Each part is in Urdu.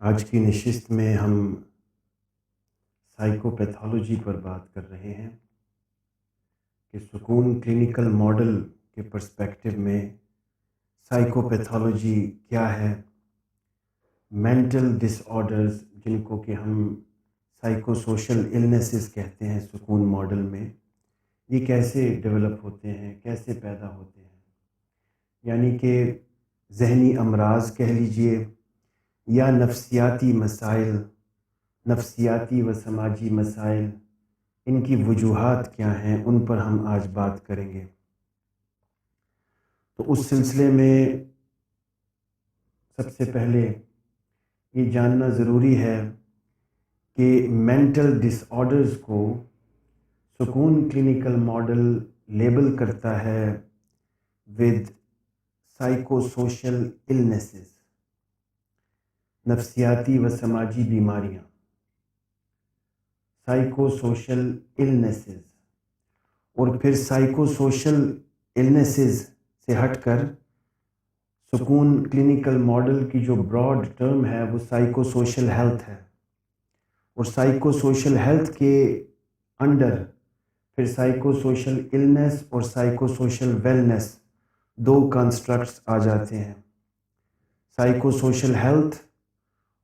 آج کی نشست میں ہم سائیکوپیتھولوجی پر بات کر رہے ہیں کہ سکون کلینکل ماڈل کے پرسپیکٹو میں سائیکوپیتھولوجی کیا ہے، مینٹل ڈس آرڈرز جن کو کہ ہم سائیکو سوشل النیسز کہتے ہیں سکون ماڈل میں، یہ کیسے ڈیولپ ہوتے ہیں، کیسے پیدا ہوتے ہیں، یعنی کہ ذہنی امراض کہہ لیجئے یا نفسیاتی مسائل، نفسیاتی و سماجی مسائل، ان کی وجوہات کیا ہیں، ان پر ہم آج بات کریں گے۔ تو اس سلسلے میں سب سے پہلے یہ جاننا ضروری ہے کہ مینٹل ڈس آرڈرز کو سکون کلینکل ماڈل لیبل کرتا ہے ود سائیکو سوشل النیسز، نفسیاتی و سماجی بیماریاں، سائیکو سوشل النیسز، اور پھر سائیکو سوشل النیسز سے ہٹ کر سکون کلینکل ماڈل کی جو براڈ ٹرم ہے وہ سائیکو سوشل ہیلتھ ہے، اور سائیکو سوشل ہیلتھ کے انڈر پھر سائیکو سوشل النیس اور سائیکو سوشل ویلنس دو کنسٹرکٹس آ جاتے ہیں، سائیکو سوشل ہیلتھ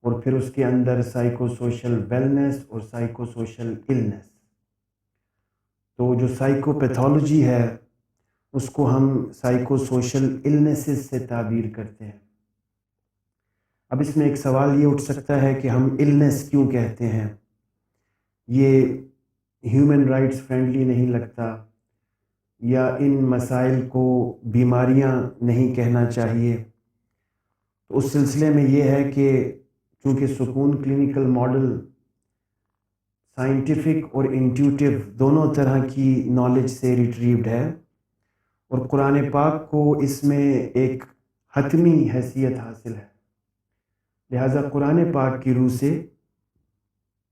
اور پھر اس کے اندر سائیکو سوشل ویلنس اور سائیکو سوشل النیس۔ تو جو سائیکو پیتھولوجی ہے اس کو ہم سائیکو سوشل النیسز سے تعبیر کرتے ہیں۔ اب اس میں ایک سوال یہ اٹھ سکتا ہے کہ ہم النیس کیوں کہتے ہیں، یہ ہیومن رائٹس فرینڈلی نہیں لگتا، یا ان مسائل کو بیماریاں نہیں کہنا چاہیے۔ تو اس سلسلے میں یہ ہے کہ چونکہ سکون کلینکل ماڈل سائنٹیفک اور انٹیوٹیو دونوں طرح کی نالج سے ریٹریوڈ ہے، اور قرآن پاک کو اس میں ایک حتمی حیثیت حاصل ہے، لہٰذا قرآن پاک کی روح سے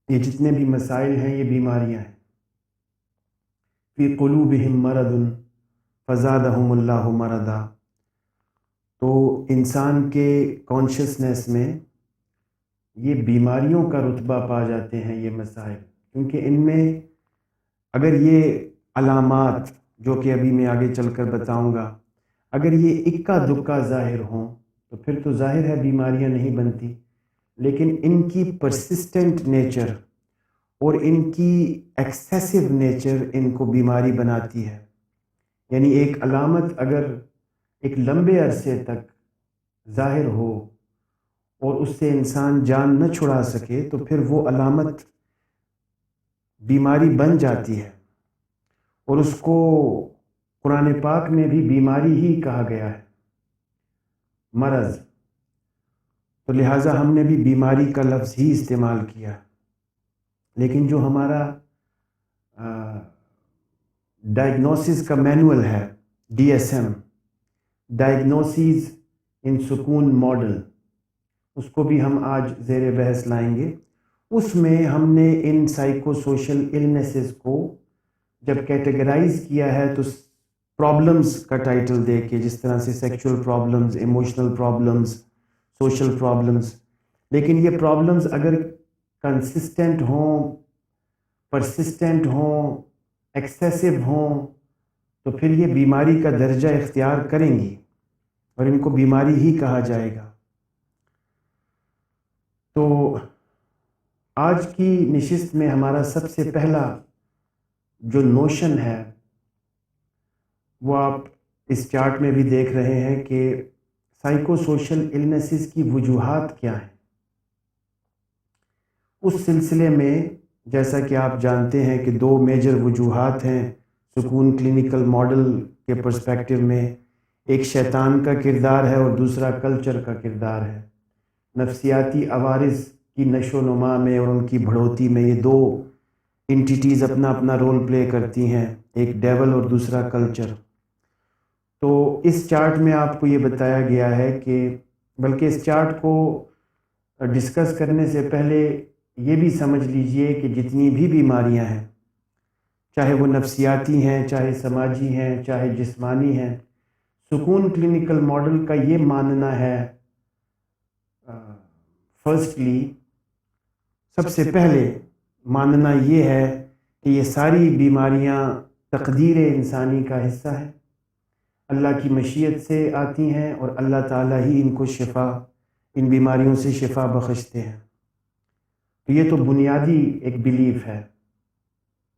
یہ جتنے بھی مسائل ہیں یہ بیماریاں ہیں۔ فی قلوبہم مرض فزادہم اللہ مرضا، تو انسان کے کانشسنس میں یہ بیماریوں کا رتبہ پا جاتے ہیں یہ مسائل، کیونکہ ان میں اگر یہ علامات جو کہ ابھی میں آگے چل کر بتاؤں گا اگر یہ اکا دکا ظاہر ہوں تو پھر تو ظاہر ہے بیماریاں نہیں بنتی، لیکن ان کی پرسسٹنٹ نیچر اور ان کی ایکسیسو نیچر ان کو بیماری بناتی ہے۔ یعنی ایک علامت اگر ایک لمبے عرصے تک ظاہر ہو اور اس سے انسان جان نہ چھڑا سکے تو پھر وہ علامت بیماری بن جاتی ہے، اور اس کو قرآن پاک میں بھی بیماری ہی کہا گیا ہے، مرض، تو لہٰذا ہم نے بھی بیماری کا لفظ ہی استعمال کیا۔ لیکن جو ہمارا ڈائگنوسس کا مینول ہے، DSM، ڈائگنوسز ان سکون ماڈل، اس کو بھی ہم آج زیر بحث لائیں گے۔ اس میں ہم نے ان سائیکو سوشل النیسز کو جب کیٹیگرائز کیا ہے تو پرابلمز کا ٹائٹل دے کے، جس طرح سے sexual problems, emotional problems, social problems, لیکن یہ پرابلمز اگر کنسسٹنٹ ہوں، پرسسٹنٹ ہوں، ایکسیسو ہوں تو پھر یہ بیماری کا درجہ اختیار کریں گی اور ان کو بیماری ہی کہا جائے گا۔ تو آج کی نشست میں ہمارا سب سے پہلا جو نوشن ہے وہ آپ اس چارٹ میں بھی دیکھ رہے ہیں کہ سائیکو سوشل النیسز کی وجوہات کیا ہیں۔ اس سلسلے میں جیسا کہ آپ جانتے ہیں کہ دو میجر وجوہات ہیں سکون کلینکل ماڈل کے پرسپیکٹو میں، ایک شیطان کا کردار ہے اور دوسرا کلچر کا کردار ہے۔ نفسیاتی عوارض کی نشو و نما میں اور ان کی بڑھوتی میں یہ دو انٹیٹیز اپنا اپنا رول پلے کرتی ہیں، ایک ڈیول اور دوسرا کلچر۔ تو اس چارٹ میں آپ کو یہ بتایا گیا ہے کہ بلکہ اس چارٹ کو ڈسکس کرنے سے پہلے یہ بھی سمجھ لیجئے کہ جتنی بھی بیماریاں ہیں، چاہے وہ نفسیاتی ہیں، چاہے سماجی ہیں، چاہے جسمانی ہیں، سکون کلینکل ماڈل کا یہ ماننا ہے فرسٹلی سب سے پہلے ماننا یہ ہے کہ یہ ساری بیماریاں تقدیر انسانی کا حصہ ہے، اللہ کی مشیت سے آتی ہیں اور اللہ تعالیٰ ہی ان کو شفا، ان بیماریوں سے شفا بخشتے ہیں۔ تو یہ تو بنیادی ایک بیلیف ہے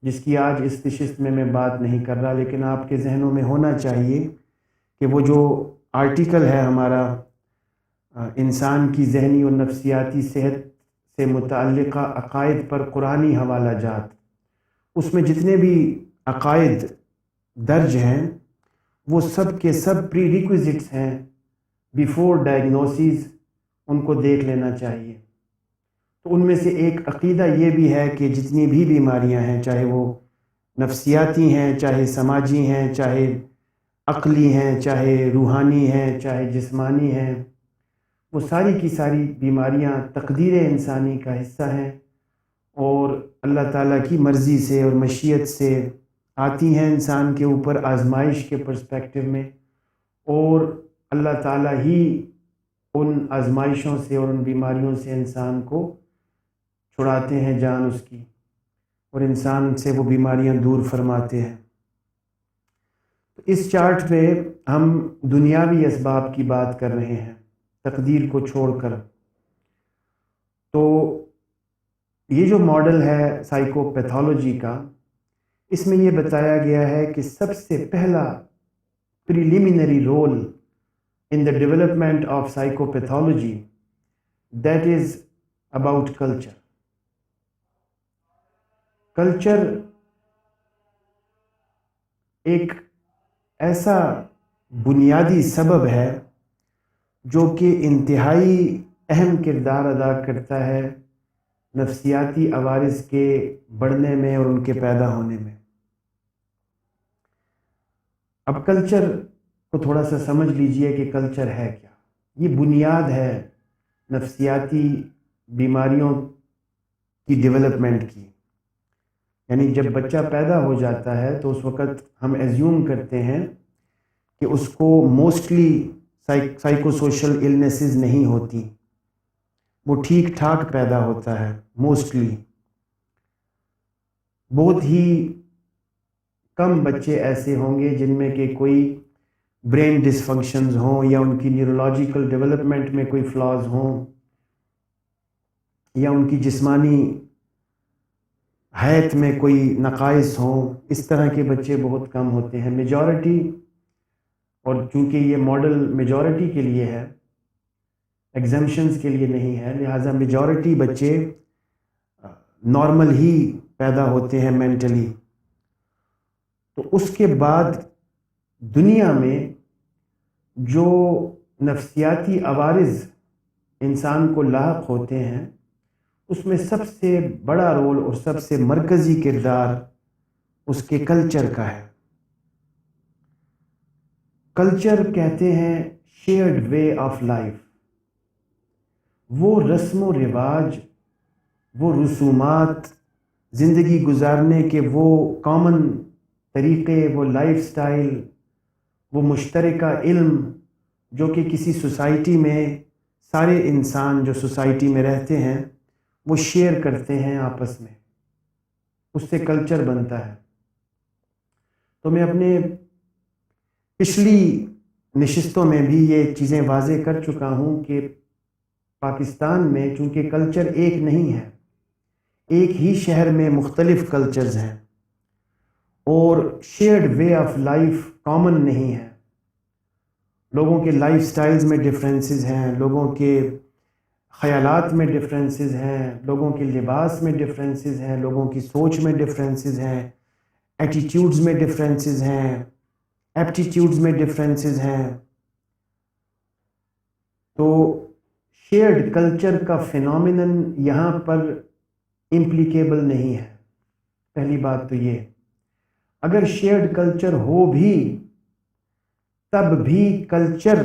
جس کی آج اس نشست میں بات نہیں کر رہا، لیکن آپ کے ذہنوں میں ہونا چاہیے کہ وہ جو آرٹیکل ہے ہمارا انسان کی ذہنی اور نفسیاتی صحت سے متعلقہ عقائد پر قرآنی حوالہ جات، اس میں جتنے بھی عقائد درج ہیں وہ سب کے سب پری ریکویزٹس ہیں بیفور ڈائگنوسز، ان کو دیکھ لینا چاہیے۔ تو ان میں سے ایک عقیدہ یہ بھی ہے کہ جتنی بھی بیماریاں ہیں، چاہے وہ نفسیاتی ہیں، چاہے سماجی ہیں، چاہے عقلی ہیں، چاہے روحانی ہیں، چاہے جسمانی ہیں، وہ ساری کی ساری بیماریاں تقدیر انسانی کا حصہ ہیں اور اللہ تعالیٰ کی مرضی سے اور مشیت سے آتی ہیں انسان کے اوپر آزمائش کے پرسپیکٹو میں، اور اللہ تعالیٰ ہی ان آزمائشوں سے اور ان بیماریوں سے انسان کو چھڑاتے ہیں جان اس کی، اور انسان سے وہ بیماریاں دور فرماتے ہیں۔ اس چارٹ پہ ہم دنیاوی اسباب کی بات کر رہے ہیں تقدیر کو چھوڑ کر۔ تو یہ جو ماڈل ہے سائیکو پیتھولوجی کا، اس میں یہ بتایا گیا ہے کہ سب سے پہلا preliminary role in the development of psychopathology that is about culture. Culture ایک ایسا بنیادی سبب ہے جو کہ انتہائی اہم کردار ادا کرتا ہے نفسیاتی عوارض کے بڑھنے میں اور ان کے پیدا ہونے میں۔ اب کلچر کو تھوڑا سا سمجھ لیجئے کہ کلچر ہے کیا۔ یہ بنیاد ہے نفسیاتی بیماریوں کی ڈیولپمنٹ کی، یعنی جب بچہ پیدا ہو جاتا ہے تو اس وقت ہم ایزیوم کرتے ہیں کہ اس کو موسٹلی سائیکو سوشل النیسز نہیں ہوتی، وہ ٹھیک ٹھاک پیدا ہوتا ہے موسٹلی۔ بہت ہی کم بچے ایسے ہوں گے جن میں کہ کوئی برین ڈس فنکشنز ہوں یا ان کی نیورولوجیکل ڈیولپمنٹ میں کوئی فلاز ہوں یا ان کی جسمانی حیت میں کوئی نقائص ہوں۔ اس طرح کے بچے بہت کم ہوتے ہیں۔ میجورٹی، اور چونکہ یہ ماڈل میجورٹی کے لیے ہے، ایگزمپشنز کے لیے نہیں ہے، لہٰذا میجورٹی بچے نارمل ہی پیدا ہوتے ہیں مینٹلی۔ تو اس کے بعد دنیا میں جو نفسیاتی عوارض انسان کو لاحق ہوتے ہیں اس میں سب سے بڑا رول اور سب سے مرکزی کردار اس کے کلچر کا ہے۔ کلچر کہتے ہیں شیئرڈ وے آف لائف، وہ رسم و رواج، وہ رسومات، زندگی گزارنے کے وہ کامن طریقے، وہ لائف سٹائل، وہ مشترکہ علم جو کہ کسی سوسائٹی میں سارے انسان جو سوسائٹی میں رہتے ہیں وہ شیئر کرتے ہیں آپس میں، اس سے کلچر بنتا ہے۔ تو میں اپنے پچھلی نشستوں میں بھی یہ چیزیں واضح کر چکا ہوں کہ پاکستان میں چونکہ کلچر ایک نہیں ہے، ایک ہی شہر میں مختلف کلچرز ہیں اور shared way of life common نہیں ہے۔ لوگوں کے لائف سٹائلز میں ڈفرینسز ہیں، لوگوں کے خیالات میں ڈفرینسز ہیں، لوگوں کے لباس میں ڈفرینسز ہیں، لوگوں کی سوچ میں ڈفرینسز ہیں، ایٹیٹیوڈز میں ڈفرینسز ہیں، ایپٹیٹیوڈز میں ڈفرینسز ہیں۔ تو شیئرڈ کلچر کا فینومینن یہاں پر امپلیکیبل نہیں ہے۔ پہلی بات تو یہ، اگر شیئرڈ کلچر ہو بھی تب بھی کلچر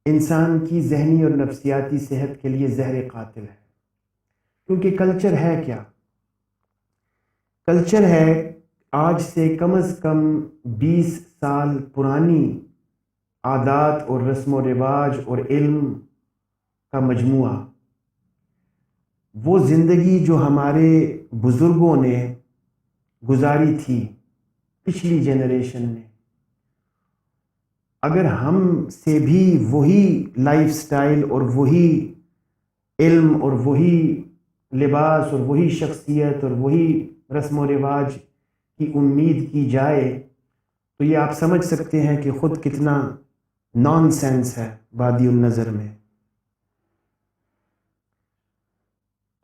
انسان کی ذہنی اور نفسیاتی صحت کے لیے زہر قاتل ہے۔ کیونکہ کلچر ہے کیا؟ کلچر ہے آج سے کم از کم 20 سال پرانی عادات اور رسم و رواج اور علم کا مجموعہ، وہ زندگی جو ہمارے بزرگوں نے گزاری تھی پچھلی جنریشن نے، اگر ہم سے بھی وہی لائف سٹائل اور وہی علم اور وہی لباس اور وہی شخصیت اور وہی رسم و رواج کی امید کی جائے تو یہ آپ سمجھ سکتے ہیں کہ خود کتنا نان سینس ہے بادی النظر میں۔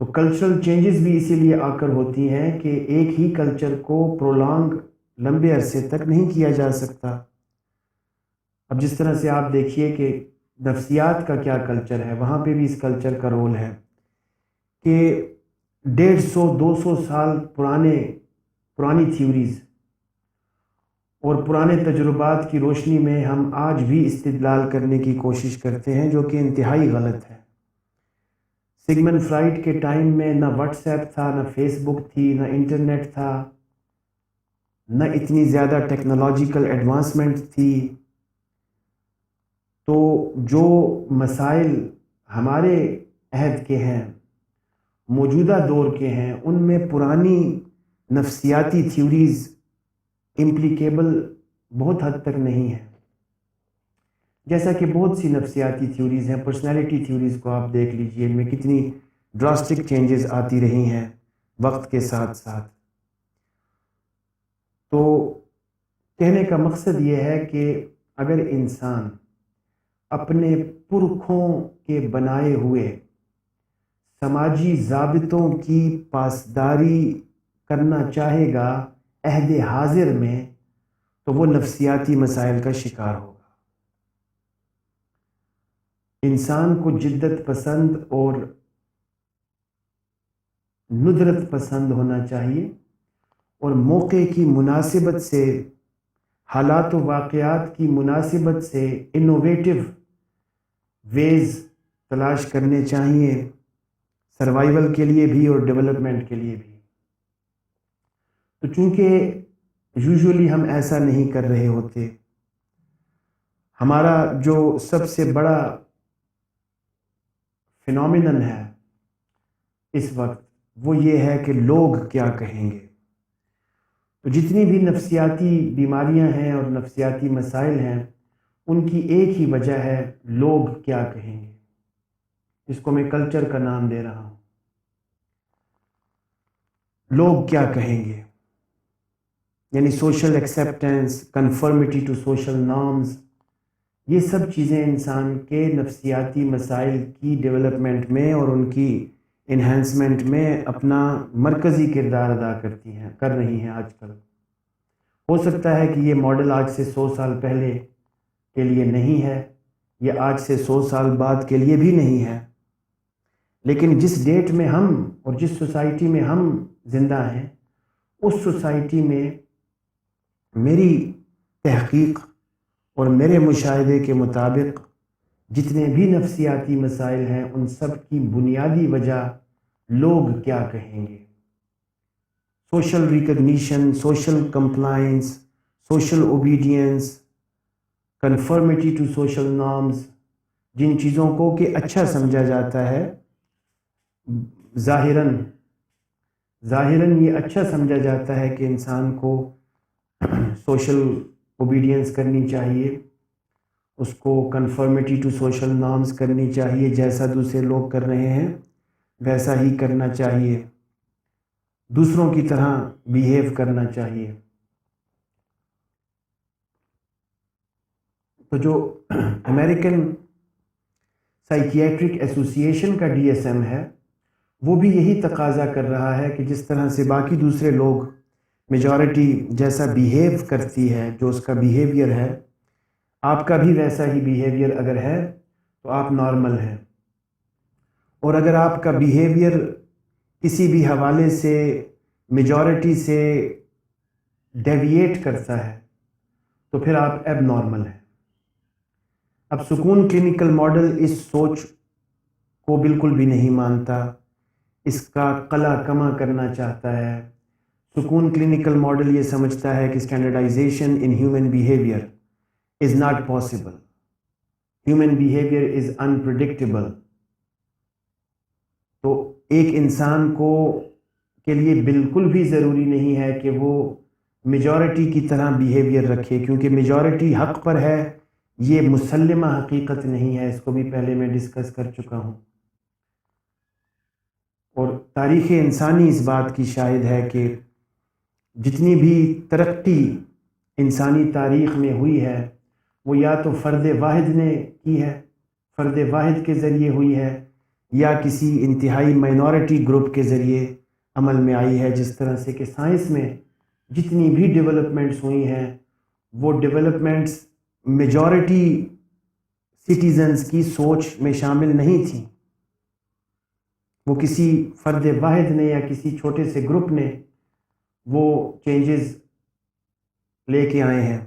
تو کلچرل چینجز بھی اسی لیے آ کر ہوتی ہیں کہ ایک ہی کلچر کو پرولانگ لمبے عرصے تک نہیں کیا جا سکتا۔ اب جس طرح سے آپ دیکھیے کہ نفسیات کا کیا کلچر ہے، وہاں پہ بھی اس کلچر کا رول ہے کہ 150-200 سال پرانی تھیوریز اور پرانے تجربات کی روشنی میں ہم آج بھی استدلال کرنے کی کوشش کرتے ہیں، جو کہ انتہائی غلط ہے۔ سگمنڈ فرائڈ کے ٹائم میں نہ واٹس ایپ تھا، نہ فیس بک تھی، نہ انٹرنیٹ تھا، نہ اتنی زیادہ ٹیکنالوجیکل ایڈوانسمنٹ تھی۔ تو جو مسائل ہمارے عہد کے ہیں، موجودہ دور کے ہیں، ان میں پرانی نفسیاتی تھیوریز امپلیکیبل بہت حد تک نہیں ہے۔ جیسا کہ بہت سی نفسیاتی تھیوریز ہیں، پرسنالٹی تھیوریز کو آپ دیکھ لیجئے، ان میں کتنی ڈراسٹک چینجز آتی رہی ہیں وقت کے ساتھ ساتھ۔ تو کہنے کا مقصد یہ ہے کہ اگر انسان اپنے پرکھوں کے بنائے ہوئے سماجی ضابطوں کی پاسداری کرنا چاہے گا عہد حاضر میں، تو وہ نفسیاتی مسائل کا شکار ہوگا۔ انسان کو جدت پسند اور ندرت پسند ہونا چاہیے، اور موقع کی مناسبت سے، حالات و واقعات کی مناسبت سے انوویٹو ویز تلاش کرنے چاہیے، سروائیول کے لیے بھی اور ڈیولپمنٹ کے لیے بھی۔ تو چونکہ یوزولی ہم ایسا نہیں کر رہے ہوتے، ہمارا جو سب سے بڑا فینومینن ہے اس وقت وہ یہ ہے کہ لوگ کیا کہیں گے۔ تو جتنی بھی نفسیاتی بیماریاں ہیں اور نفسیاتی مسائل ہیں، ان کی ایک ہی وجہ ہے لوگ کیا کہیں گے، جس کو میں کلچر کا نام دے رہا ہوں۔ لوگ کیا کہیں گے، یعنی social acceptance, conformity to social norms, یہ سب چیزیں انسان کے نفسیاتی مسائل کی ڈیولپمنٹ میں اور ان کی انہینسمنٹ میں اپنا مرکزی کردار ادا کر رہی ہیں آج کل۔ ہو سکتا ہے کہ یہ ماڈل آج سے 100 سال پہلے کے لیے نہیں ہے، یہ آج سے 100 سال بعد کے لیے بھی نہیں ہے، لیکن جس ڈیٹ میں ہم اور جس سوسائٹی میں ہم زندہ ہیں، اس سوسائٹی میں میری تحقیق اور میرے مشاہدے کے مطابق جتنے بھی نفسیاتی مسائل ہیں، ان سب کی بنیادی وجہ لوگ کیا کہیں گے۔ Social recognition, social compliance, social obedience, conformity to social norms, جن چیزوں کو کہ اچھا سمجھا جاتا ہے، ظاہراً یہ اچھا سمجھا جاتا ہے کہ انسان کو سوشل اوبیڈینس کرنی چاہیے، اس کو کنفرمیٹی ٹو سوشل نارمز کرنی چاہیے، جیسا دوسرے لوگ کر رہے ہیں ویسا ہی کرنا چاہیے، دوسروں کی طرح بیہیو کرنا چاہیے۔ تو جو امریکن سائیکیٹرک ایسوسی ایشن کا DSM ہے، وہ بھی یہی تقاضا کر رہا ہے کہ جس طرح سے باقی دوسرے لوگ میجورٹی جیسا بیہیو کرتی ہے، جو اس کا بیہیویئر ہے، آپ کا بھی ویسا ہی بیہیویئر اگر ہے تو آپ نارمل ہیں۔ اور اگر آپ کا بیہیویئر کسی بھی حوالے سے میجورٹی سے ڈیویٹ کرتا ہے تو پھر آپ ایب نارمل ہیں۔ اب سکون کلینکل ماڈل اس سوچ کو بالکل بھی نہیں مانتا، اس کا قلع کما کرنا چاہتا ہے۔ سکون کلینکل ماڈل یہ سمجھتا ہے کہ standardization in human behaviour is not possible, human behaviour is unpredictable, ایک انسان کو کے لیے بالکل بھی ضروری نہیں ہے کہ وہ میجورٹی کی طرح بیہیویئر رکھے، کیونکہ میجورٹی حق پر ہے، یہ مسلمہ حقیقت نہیں ہے، اس کو بھی پہلے میں ڈسکس کر چکا ہوں۔ اور تاریخ انسانی اس بات کی شاہد ہے کہ جتنی بھی ترقی انسانی تاریخ میں ہوئی ہے وہ یا تو فرد واحد نے کی ہے، فرد واحد کے ذریعے ہوئی ہے، یا کسی انتہائی مائنورٹی گروپ کے ذریعے عمل میں آئی ہے۔ جس طرح سے کہ سائنس میں جتنی بھی ڈیولپمنٹس ہوئی ہیں وہ ڈیولپمنٹس میجورٹی سٹیزنز کی سوچ میں شامل نہیں تھیں، وہ کسی فرد واحد نے یا کسی چھوٹے سے گروپ نے وہ چینجز لے کے آئے ہیں۔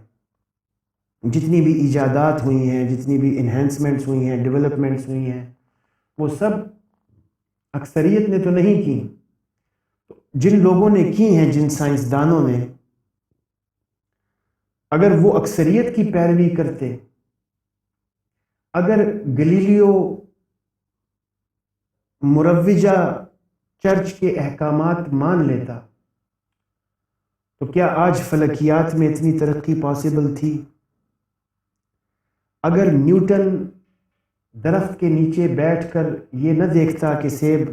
جتنی بھی ایجادات ہوئی ہیں، جتنی بھی انہینسمنٹس ہوئی ہیں، ڈیولپمنٹس ہوئی ہیں، وہ سب اکثریت نے تو نہیں کی۔ جن لوگوں نے کی ہیں، جن سائنسدانوں نے، اگر وہ اکثریت کی پیروی کرتے، اگر گلیلیو مروجہ چرچ کے احکامات مان لیتا تو کیا آج فلکیات میں اتنی ترقی پاسبل تھی؟ اگر نیوٹن درخت کے نیچے بیٹھ کر یہ نہ دیکھتا کہ سیب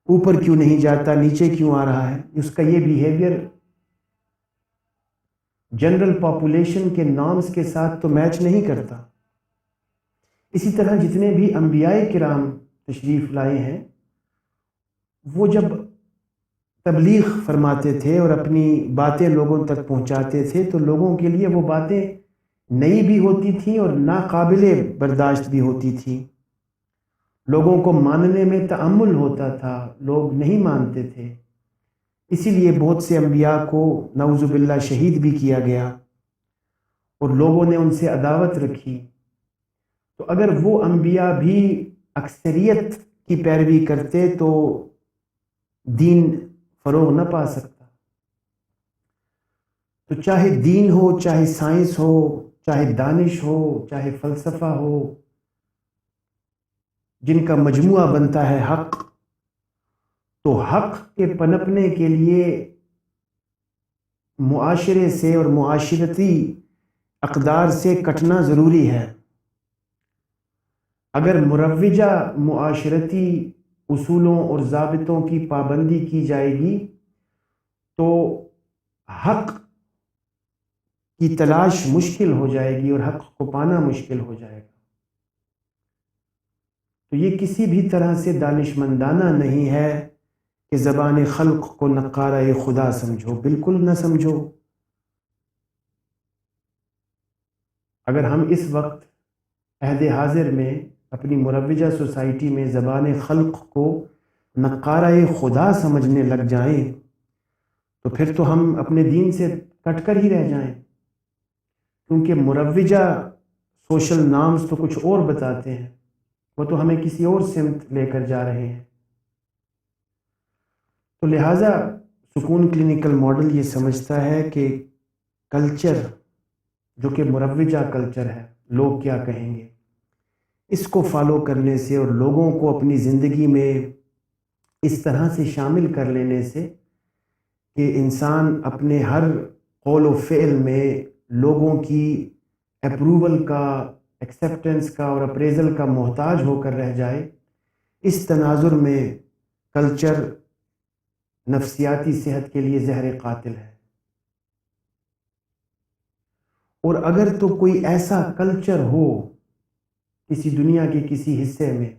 اوپر کیوں نہیں جاتا، نیچے کیوں آ رہا ہے، اس کا یہ بیہیویئر جنرل پاپولیشن کے نارمز کے ساتھ تو میچ نہیں کرتا۔ اسی طرح جتنے بھی انبیاء کرام تشریف لائے ہیں، وہ جب تبلیغ فرماتے تھے اور اپنی باتیں لوگوں تک پہنچاتے تھے تو لوگوں کے لیے وہ باتیں نئی بھی ہوتی تھیں اور ناقابل برداشت بھی ہوتی تھیں۔ لوگوں کو ماننے میں تأمل ہوتا تھا، لوگ نہیں مانتے تھے، اسی لیے بہت سے انبیاء کو نعوذ باللہ شہید بھی کیا گیا اور لوگوں نے ان سے عداوت رکھی۔ تو اگر وہ انبیاء بھی اکثریت کی پیروی کرتے تو دین فروغ نہ پا سکتا۔ تو چاہے دین ہو، چاہے سائنس ہو، چاہے دانش ہو، چاہے فلسفہ ہو، جن کا مجموعہ بنتا ہے حق، تو حق کے پنپنے کے لیے معاشرے سے اور معاشرتی اقدار سے کٹنا ضروری ہے۔ اگر مروجہ معاشرتی اصولوں اور ضابطوں کی پابندی کی جائے گی تو حق کی تلاش مشکل ہو جائے گی اور حق کو پانا مشکل ہو جائے گا۔ تو یہ کسی بھی طرح سے دانشمندانہ نہیں ہے کہ زبان خلق کو نقارہ خدا سمجھو، بالکل نہ سمجھو۔ اگر ہم اس وقت عہد حاضر میں اپنی مروجہ سوسائٹی میں زبان خلق کو نقارہ خدا سمجھنے لگ جائیں تو پھر تو ہم اپنے دین سے کٹ کر ہی رہ جائیں، کیونکہ مروجہ سوشل نارمز تو کچھ اور بتاتے ہیں، وہ تو ہمیں کسی اور سمت لے کر جا رہے ہیں۔ تو لہٰذا سکون کلینیکل ماڈل یہ سمجھتا ہے کہ کلچر جو کہ مروجہ کلچر ہے، لوگ کیا کہیں گے، اس کو فالو کرنے سے اور لوگوں کو اپنی زندگی میں اس طرح سے شامل کر لینے سے کہ انسان اپنے ہر قول و فعل میں لوگوں کی اپروول کا، ایکسیپٹنس کا اور اپریزل کا محتاج ہو کر رہ جائے، اس تناظر میں کلچر نفسیاتی صحت کے لیے زہر قاتل ہے۔ اور اگر تو کوئی ایسا کلچر ہو کسی دنیا کے کسی حصے میں،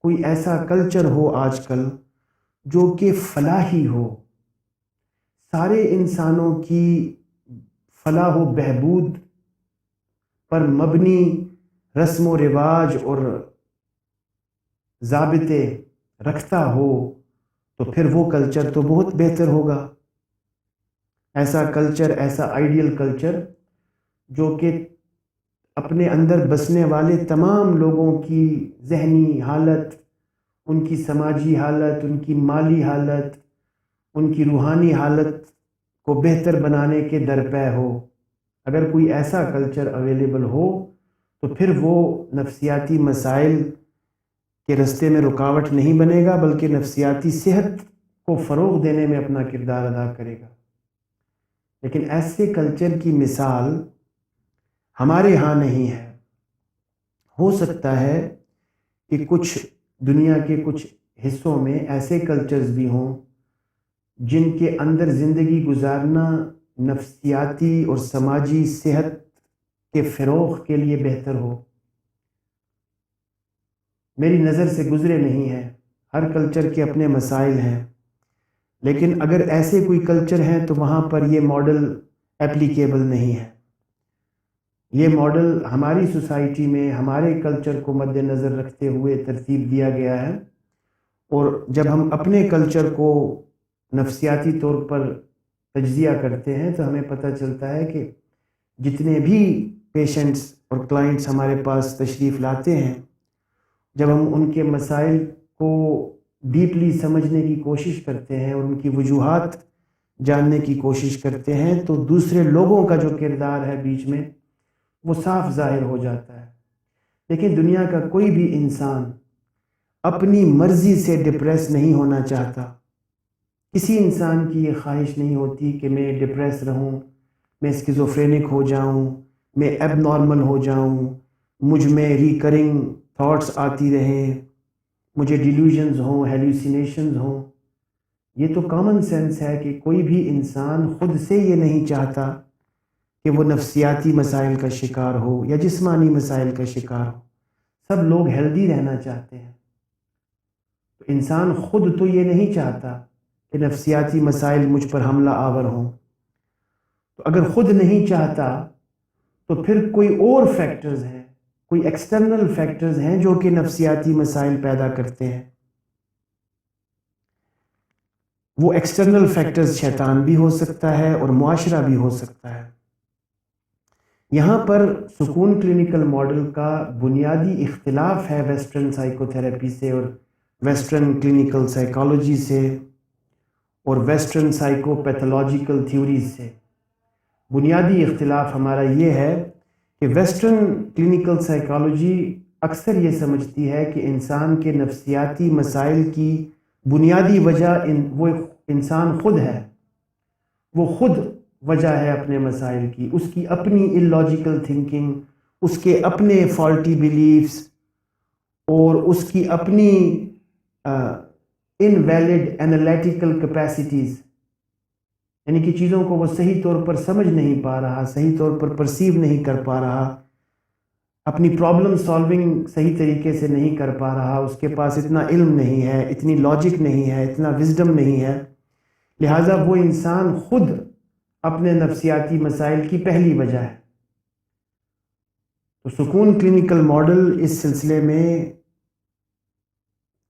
کوئی ایسا کلچر ہو آج کل جو کہ فلاحی ہو، سارے انسانوں کی فلاح و بہبود پر مبنی رسم و رواج اور ضابطے رکھتا ہو، تو پھر وہ کلچر تو بہت بہتر ہوگا۔ ایسا کلچر، ایسا آئیڈیل کلچر جو کہ اپنے اندر بسنے والے تمام لوگوں کی ذہنی حالت، ان کی سماجی حالت، ان کی مالی حالت، ان کی روحانی حالت کو بہتر بنانے کے درپے ہو۔ اگر کوئی ایسا کلچر اویلیبل ہو تو پھر وہ نفسیاتی مسائل کے رستے میں رکاوٹ نہیں بنے گا، بلکہ نفسیاتی صحت کو فروغ دینے میں اپنا کردار ادا کرے گا۔ لیکن ایسے کلچر کی مثال ہمارے ہاں نہیں ہے۔ ہو سکتا ہے کہ کچھ دنیا کے کچھ حصوں میں ایسے کلچرز بھی ہوں جن کے اندر زندگی گزارنا نفسیاتی اور سماجی صحت کے فروغ کے لیے بہتر ہو۔ میری نظر سے گزرے نہیں ہے، ہر کلچر کے اپنے مسائل ہیں، لیکن اگر ایسے کوئی کلچر ہیں تو وہاں پر یہ ماڈل اپلیکیبل نہیں ہے۔ یہ ماڈل ہماری سوسائٹی میں ہمارے کلچر کو مد نظر رکھتے ہوئے ترتیب دیا گیا ہے، اور جب ہم اپنے کلچر کو نفسیاتی طور پر تجزیہ کرتے ہیں تو ہمیں پتہ چلتا ہے کہ جتنے بھی پیشنٹس اور کلائنٹس ہمارے پاس تشریف لاتے ہیں، جب ہم ان کے مسائل کو ڈیپلی سمجھنے کی کوشش کرتے ہیں اور ان کی وجوہات جاننے کی کوشش کرتے ہیں، تو دوسرے لوگوں کا جو کردار ہے بیچ میں وہ صاف ظاہر ہو جاتا ہے۔ لیکن دنیا کا کوئی بھی انسان اپنی مرضی سے ڈپریس نہیں ہونا چاہتا۔ کسی انسان کی یہ خواہش نہیں ہوتی کہ میں ڈپریس رہوں، میں اسکیزوفرینک ہو جاؤں، میں ایب نارمل ہو جاؤں، مجھ میں ریکرنگ تھاٹس آتی رہیں، مجھے ڈیلیوژنز ہوں، ہیلوسینیشنز ہوں۔ یہ تو کامن سینس ہے کہ کوئی بھی انسان خود سے یہ نہیں چاہتا کہ وہ نفسیاتی مسائل کا شکار ہو یا جسمانی مسائل کا شکار ہو۔ سب لوگ ہیلدی رہنا چاہتے ہیں۔ تو انسان خود تو یہ نہیں چاہتا کہ نفسیاتی مسائل مجھ پر حملہ آور ہوں۔ تو اگر خود نہیں چاہتا تو پھر کوئی اور فیکٹرز ہیں، کوئی ایکسٹرنل فیکٹرز ہیں جو کہ نفسیاتی مسائل پیدا کرتے ہیں۔ وہ ایکسٹرنل فیکٹرز شیطان بھی ہو سکتا ہے اور معاشرہ بھی ہو سکتا ہے۔ یہاں پر سکون کلینکل ماڈل کا بنیادی اختلاف ہے ویسٹرن سائیکو تھراپی سے اور ویسٹرن کلینکل سائیکالوجی سے اور ویسٹرن سائیکو پیتھولوجیکل تھیوریز سے۔ بنیادی اختلاف ہمارا یہ ہے کہ ویسٹرن کلینکل سائیکالوجی اکثر یہ سمجھتی ہے کہ انسان کے نفسیاتی مسائل کی بنیادی وجہ وہ انسان خود ہے، وہ خود وجہ ہے اپنے مسائل کی، اس کی اپنی اللاجیکل تھنکنگ، اس کے اپنے فالٹی بلیفز اور اس کی اپنی انویلڈ انالیٹیکل کیپیسٹیز، یعنی کہ چیزوں کو وہ صحیح طور پر سمجھ نہیں پا رہا، صحیح طور پر پرسیو نہیں کر پا رہا، اپنی پرابلم سالونگ صحیح طریقے سے نہیں کر پا رہا، اس کے پاس اتنا علم نہیں ہے، اتنی لاجک نہیں ہے، اتنا وزڈم نہیں ہے، لہٰذا وہ انسان خود اپنے نفسیاتی مسائل کی پہلی وجہ ہے۔ تو سکون کلینکل ماڈل اس سلسلے میں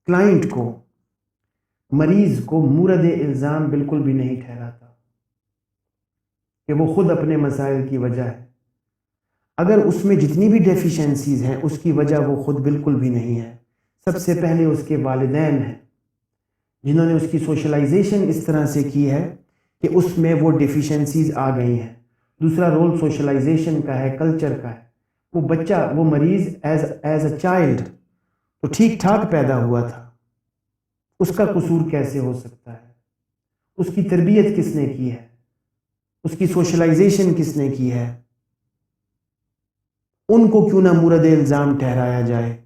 کلائنٹ کو، مریض کو مورد الزام بالکل بھی نہیں ٹھہراتا کہ وہ خود اپنے مسائل کی وجہ ہے۔ اگر اس میں جتنی بھی ڈیفیشنسیز ہیں اس کی وجہ وہ خود بالکل بھی نہیں ہے۔ سب سے پہلے اس کے والدین ہیں جنہوں نے اس کی سوشلائزیشن اس طرح سے کی ہے کہ اس میں وہ ڈیفیشنسیز آ گئی ہیں۔ دوسرا رول سوشلائزیشن کا ہے، کلچر کا ہے۔ وہ بچہ، وہ مریض ایز اے چائلڈ تو ٹھیک ٹھاک پیدا ہوا تھا، اس کا قصور کیسے ہو سکتا ہے؟ اس کی تربیت کس نے کی ہے؟ اس کی سوشلائزیشن کس نے کی ہے؟ ان کو کیوں نہ مورد الزام ٹھہرایا جائے؟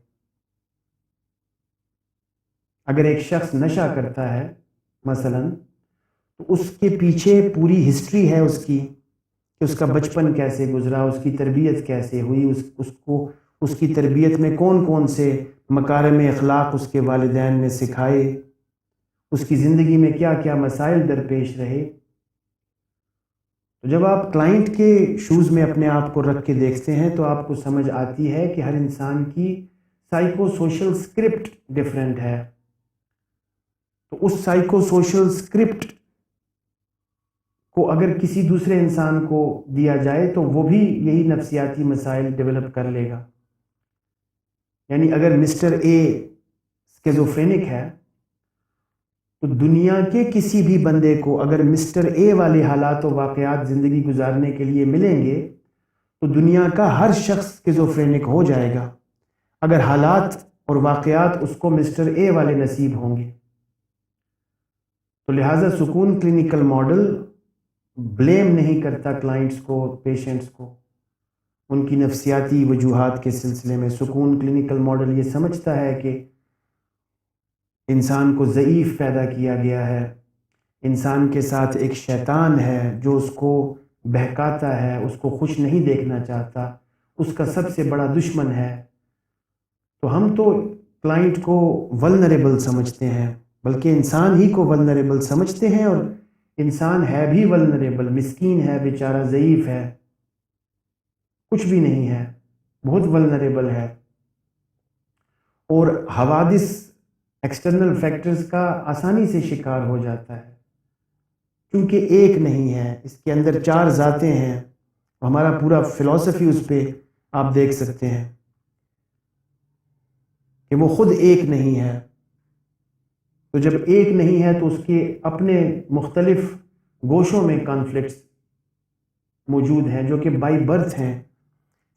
اگر ایک شخص نشہ کرتا ہے مثلاً، تو اس کے پیچھے پوری ہسٹری ہے اس کی کہ اس کا بچپن کیسے گزرا، اس کی تربیت کیسے ہوئی، اس کی تربیت میں کون کون سے مکارم اخلاق اس کے والدین نے سکھائے، اس کی زندگی میں کیا کیا مسائل درپیش رہے۔ تو جب آپ کلائنٹ کے شوز میں اپنے آپ کو رکھ کے دیکھتے ہیں تو آپ کو سمجھ آتی ہے کہ ہر انسان کی سائیکو سوشل اسکرپٹ ڈیفرنٹ ہے۔ تو اس سائیکو سوشل اسکرپٹ کو اگر کسی دوسرے انسان کو دیا جائے تو وہ بھی یہی نفسیاتی مسائل ڈیولپ کر لے گا۔ یعنی اگر مسٹر اے اسکیزوفرینک ہے تو دنیا کے کسی بھی بندے کو اگر مسٹر اے والے حالات و واقعات زندگی گزارنے کے لیے ملیں گے تو دنیا کا ہر شخص اسکیزوفرینک ہو جائے گا۔ اگر حالات اور واقعات اس کو مسٹر اے والے نصیب ہوں گے۔ تو لہٰذا سکون کلینکل ماڈل بلیم نہیں کرتا کلائنٹس کو، پیشنٹس کو ان کی نفسیاتی وجوہات کے سلسلے میں۔ سکون کلینکل ماڈل یہ سمجھتا ہے کہ انسان کو ضعیف پیدا کیا گیا ہے، انسان کے ساتھ ایک شیطان ہے جو اس کو بہکاتا ہے، اس کو خوش نہیں دیکھنا چاہتا، اس کا سب سے بڑا دشمن ہے۔ تو ہم تو کلائنٹ کو ولنریبل سمجھتے ہیں، بلکہ انسان ہی کو ولنریبل سمجھتے ہیں، اور انسان ہے بھی ولنریبل، مسکین ہے، بیچارہ ضعیف ہے، کچھ بھی نہیں ہے، بہت ولنریبل ہے۔ اور حوادث ایکسٹرنل فیکٹرز کا آسانی سے شکار ہو جاتا ہے، کیونکہ ایک نہیں ہے، اس کے اندر چار ذاتیں ہیں۔ ہمارا پورا فلسفی اس پہ آپ دیکھ سکتے ہیں کہ وہ خود ایک نہیں ہے۔ تو جب ایک نہیں ہے تو اس کے اپنے مختلف گوشوں میں کانفلکٹس موجود ہیں جو کہ بائی برتھ ہیں۔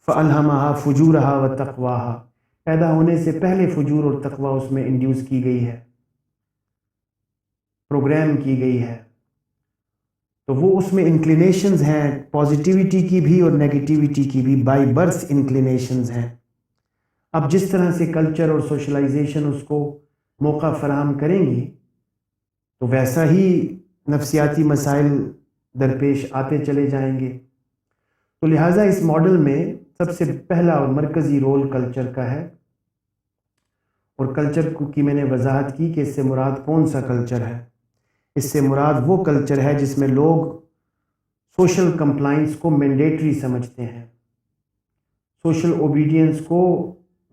فَأَلْهَمَهَا فُجُورَهَا وَتَقْوَاهَا، پیدا ہونے سے پہلے فجور اور تقوی اس میں انڈیوس کی گئی ہے، پروگرام کی گئی ہے۔ تو وہ اس میں انکلینیشنز ہیں، پازیٹیوٹی کی بھی اور نیگیٹیوٹی کی بھی، بائی برتھ انکلینیشنز ہیں۔ اب جس طرح سے کلچر اور سوشلائزیشن اس کو موقع فراہم کریں گی تو ویسا ہی نفسیاتی مسائل درپیش آتے چلے جائیں گے۔ تو لہٰذا اس ماڈل میں سب سے پہلا اور مرکزی رول کلچر کا ہے، اور کلچر کی میں نے وضاحت کی کہ اس سے مراد کون سا کلچر ہے۔ اس سے مراد وہ کلچر ہے جس میں لوگ سوشل کمپلائنس کو مینڈیٹری سمجھتے ہیں، سوشل اوبیڈینس کو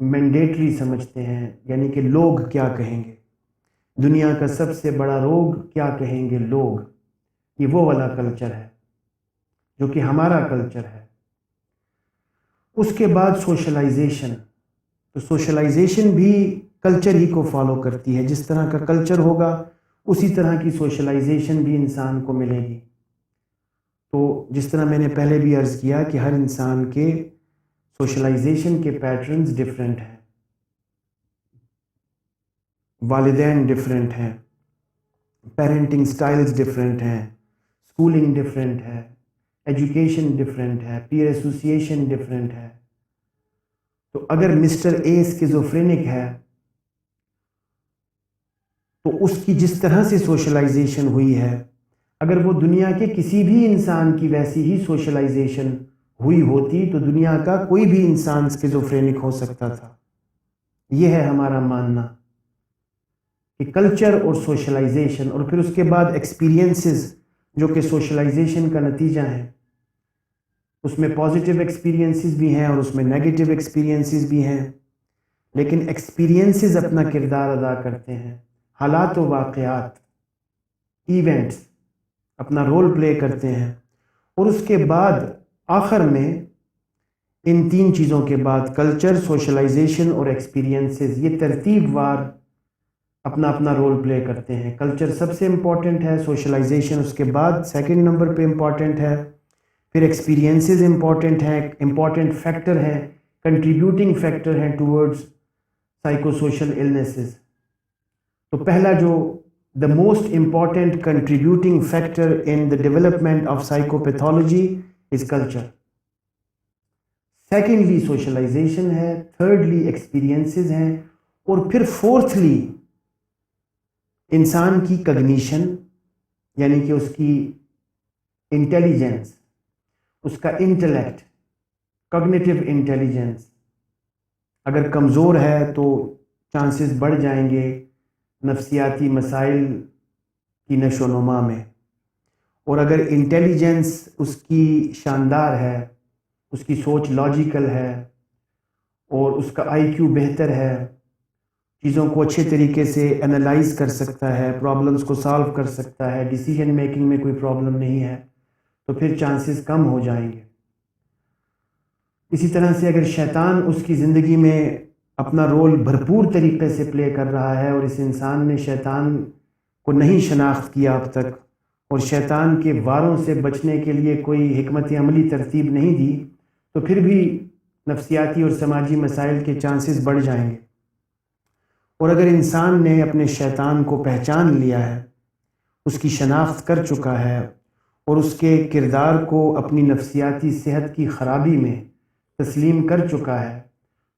مینڈیٹری سمجھتے ہیں، یعنی کہ لوگ کیا کہیں گے، دنیا کا سب سے بڑا روگ کیا کہیں گے لوگ، یہ وہ والا کلچر ہے جو کہ ہمارا کلچر ہے۔ اس کے بعد سوشلائزیشن، تو سوشلائزیشن بھی کلچر ہی کو فالو کرتی ہے، جس طرح کا کلچر ہوگا اسی طرح کی سوشلائزیشن بھی انسان کو ملے گی۔ تو جس طرح میں نے پہلے بھی عرض کیا کہ ہر انسان کے سوشلائزیشن کے پیٹرنز ڈیفرنٹ ہیں، والدین ڈیفرنٹ ہیں، پیرنٹنگ سٹائلز ڈیفرنٹ ہیں، اسکولنگ ڈیفرنٹ ہے، ایجوکیشن ڈیفرنٹ ہے، پیر ایسوسیشن ڈیفرنٹ ہے۔ تو اگر مسٹر اے اسکیزوفرینک ہے تو اس کی جس طرح سے سوشلائزیشن ہوئی ہے، اگر وہ دنیا کے کسی بھی انسان کی ویسی ہی سوشلائزیشن ہوئی ہوتی تو دنیا کا کوئی بھی انسان اسکیزوفرینک ہو سکتا تھا۔ یہ ہے ہمارا ماننا کہ کلچر اور سوشلائزیشن، اور پھر اس کے بعد ایکسپیرینسز جو کہ سوشلائزیشن کا نتیجہ ہیں، اس میں پازیٹیو ایکسپیرینسز بھی ہیں اور اس میں نیگیٹیو ایکسپیرینسز بھی ہیں، لیکن ایکسپیرینسز اپنا کردار ادا کرتے ہیں، حالات و واقعات، ایونٹس اپنا رول پلے کرتے ہیں۔ اور اس کے بعد آخر میں ان تین چیزوں کے بعد کلچر، سوشلائزیشن اور ایکسپیرینسز، یہ ترتیب وار اپنا اپنا رول پلے کرتے ہیں۔ کلچر سب سے امپورٹنٹ ہے، سوشلائزیشن اس کے بعد سیکنڈ نمبر پہ امپورٹنٹ ہے، پھر ایکسپیرینسز امپورٹنٹ ہیں، امپورٹنٹ فیکٹر ہیں، کنٹریبیوٹنگ فیکٹر ہیں ٹورڈز سائیکو سوشل النیسز۔ تو پہلا جو the most important contributing factor in the development of psychopathology is culture. Secondly socialization ہے، thirdly experiences ہیں، اور پھر fourthly انسان کی cognition، یعنی کہ اس کی intelligence، اس کا intellect، cognitive intelligence اگر کمزور ہے تو چانسز بڑھ جائیں گے نفسیاتی مسائل کی نشو و نما میں، اور اگر انٹیلیجنس اس کی شاندار ہے، اس کی سوچ لاجیکل ہے اور اس کا آئی کیو بہتر ہے، چیزوں کو اچھے طریقے سے انالائز کر سکتا ہے، پرابلمس کو سالو کر سکتا ہے، ڈیسیجن میکنگ میں کوئی پرابلم نہیں ہے، تو پھر چانسز کم ہو جائیں گے۔ اسی طرح سے اگر شیطان اس کی زندگی میں اپنا رول بھرپور طریقے سے پلے کر رہا ہے اور اس انسان نے شیطان کو نہیں شناخت کیا اب تک، اور شیطان کے واروں سے بچنے کے لیے کوئی حکمت عملی ترتیب نہیں دی، تو پھر بھی نفسیاتی اور سماجی مسائل کے چانسز بڑھ جائیں گے۔ اور اگر انسان نے اپنے شیطان کو پہچان لیا ہے، اس کی شناخت کر چکا ہے اور اس کے کردار کو اپنی نفسیاتی صحت کی خرابی میں تسلیم کر چکا ہے،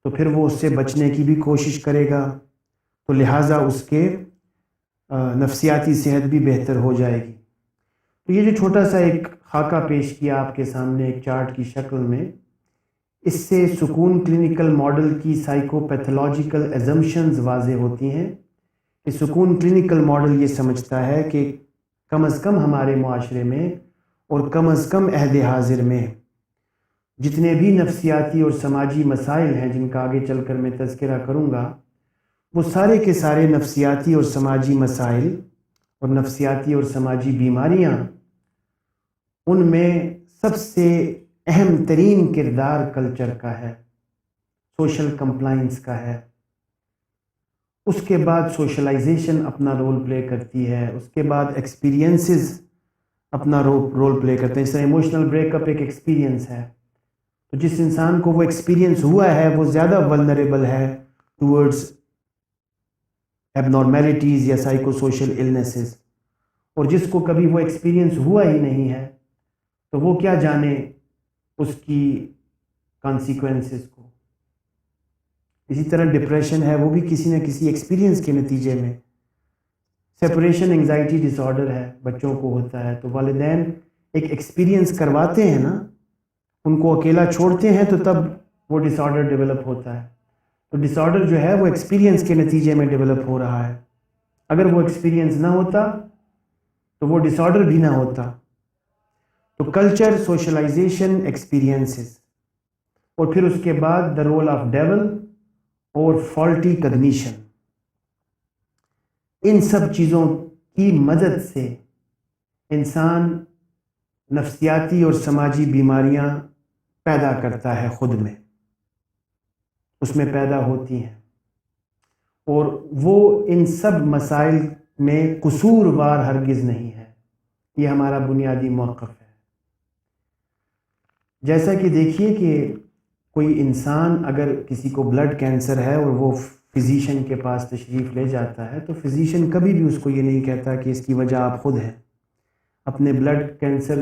تو پھر وہ اس سے بچنے کی بھی کوشش کرے گا، تو لہٰذا اس کے نفسیاتی صحت بھی بہتر ہو جائے گی۔ تو یہ جو چھوٹا سا ایک خاکہ پیش کیا آپ کے سامنے ایک چارٹ کی شکل میں، اس سے سکون کلینکل ماڈل کی سائیکو پیتھولوجیکل ایزمپشنز واضح ہوتی ہیں کہ سکون کلینکل ماڈل یہ سمجھتا ہے کہ کم از کم ہمارے معاشرے میں اور کم از کم عہد حاضر میں جتنے بھی نفسیاتی اور سماجی مسائل ہیں جن کا آگے چل کر میں تذکرہ کروں گا، وہ سارے کے سارے نفسیاتی اور سماجی مسائل اور نفسیاتی اور سماجی بیماریاں، ان میں سب سے اہم ترین کردار کلچر کا ہے، سوشل کمپلائنس کا ہے۔ اس کے بعد سوشلائزیشن اپنا رول پلے کرتی ہے، اس کے بعد ایکسپیرینسز اپنا رول پلے کرتے ہیں۔ اس طرح ایموشنل بریک اپ ایک ایکسپیرینس ہے، تو جس انسان کو وہ ایکسپیرینس ہوا ہے وہ زیادہ ولنریبل ہے ٹورڈز ایب نارمیلٹیز یا سائیکو سوشل النیسز، اور جس کو کبھی وہ ایکسپیرینس ہوا ہی نہیں ہے تو وہ کیا جانے اس کی کانسیکوینسز کو۔ اسی طرح ڈپریشن ہے، وہ بھی کسی نہ کسی ایکسپیرینس کے نتیجے میں۔ سیپریشن انگزائٹی ڈس آرڈر ہے، بچوں کو ہوتا ہے، تو والدین ایک ایکسپیرینس کرواتے ہیں نا، ان کو اکیلا چھوڑتے ہیں تو تب وہ ڈس آرڈر ڈیولپ ہوتا ہے۔ تو ڈس آرڈر جو ہے وہ ایکسپیرینس کے نتیجے میں ڈیولپ ہو رہا ہے، اگر وہ ایکسپیرینس نہ ہوتا تو وہ ڈس آرڈر بھی نہ ہوتا۔ تو کلچر، سوشلائزیشن، ایکسپیرینسز، اور پھر اس کے بعد دا رول آف ڈیول اور فالٹی کگنیشن، ان سب چیزوں کی مدد سے انسان نفسیاتی اور سماجی بیماریاں پیدا کرتا ہے، خود میں اس میں پیدا ہوتی ہیں، اور وہ ان سب مسائل میں قصوروار ہرگز نہیں ہے۔ یہ ہمارا بنیادی موقف ہے۔ جیسا کہ دیکھیے کہ کوئی انسان اگر کسی کو بلڈ کینسر ہے اور وہ فزیشین کے پاس تشریف لے جاتا ہے، تو فزیشین کبھی بھی اس کو یہ نہیں کہتا کہ اس کی وجہ آپ خود ہیں، اپنے بلڈ کینسر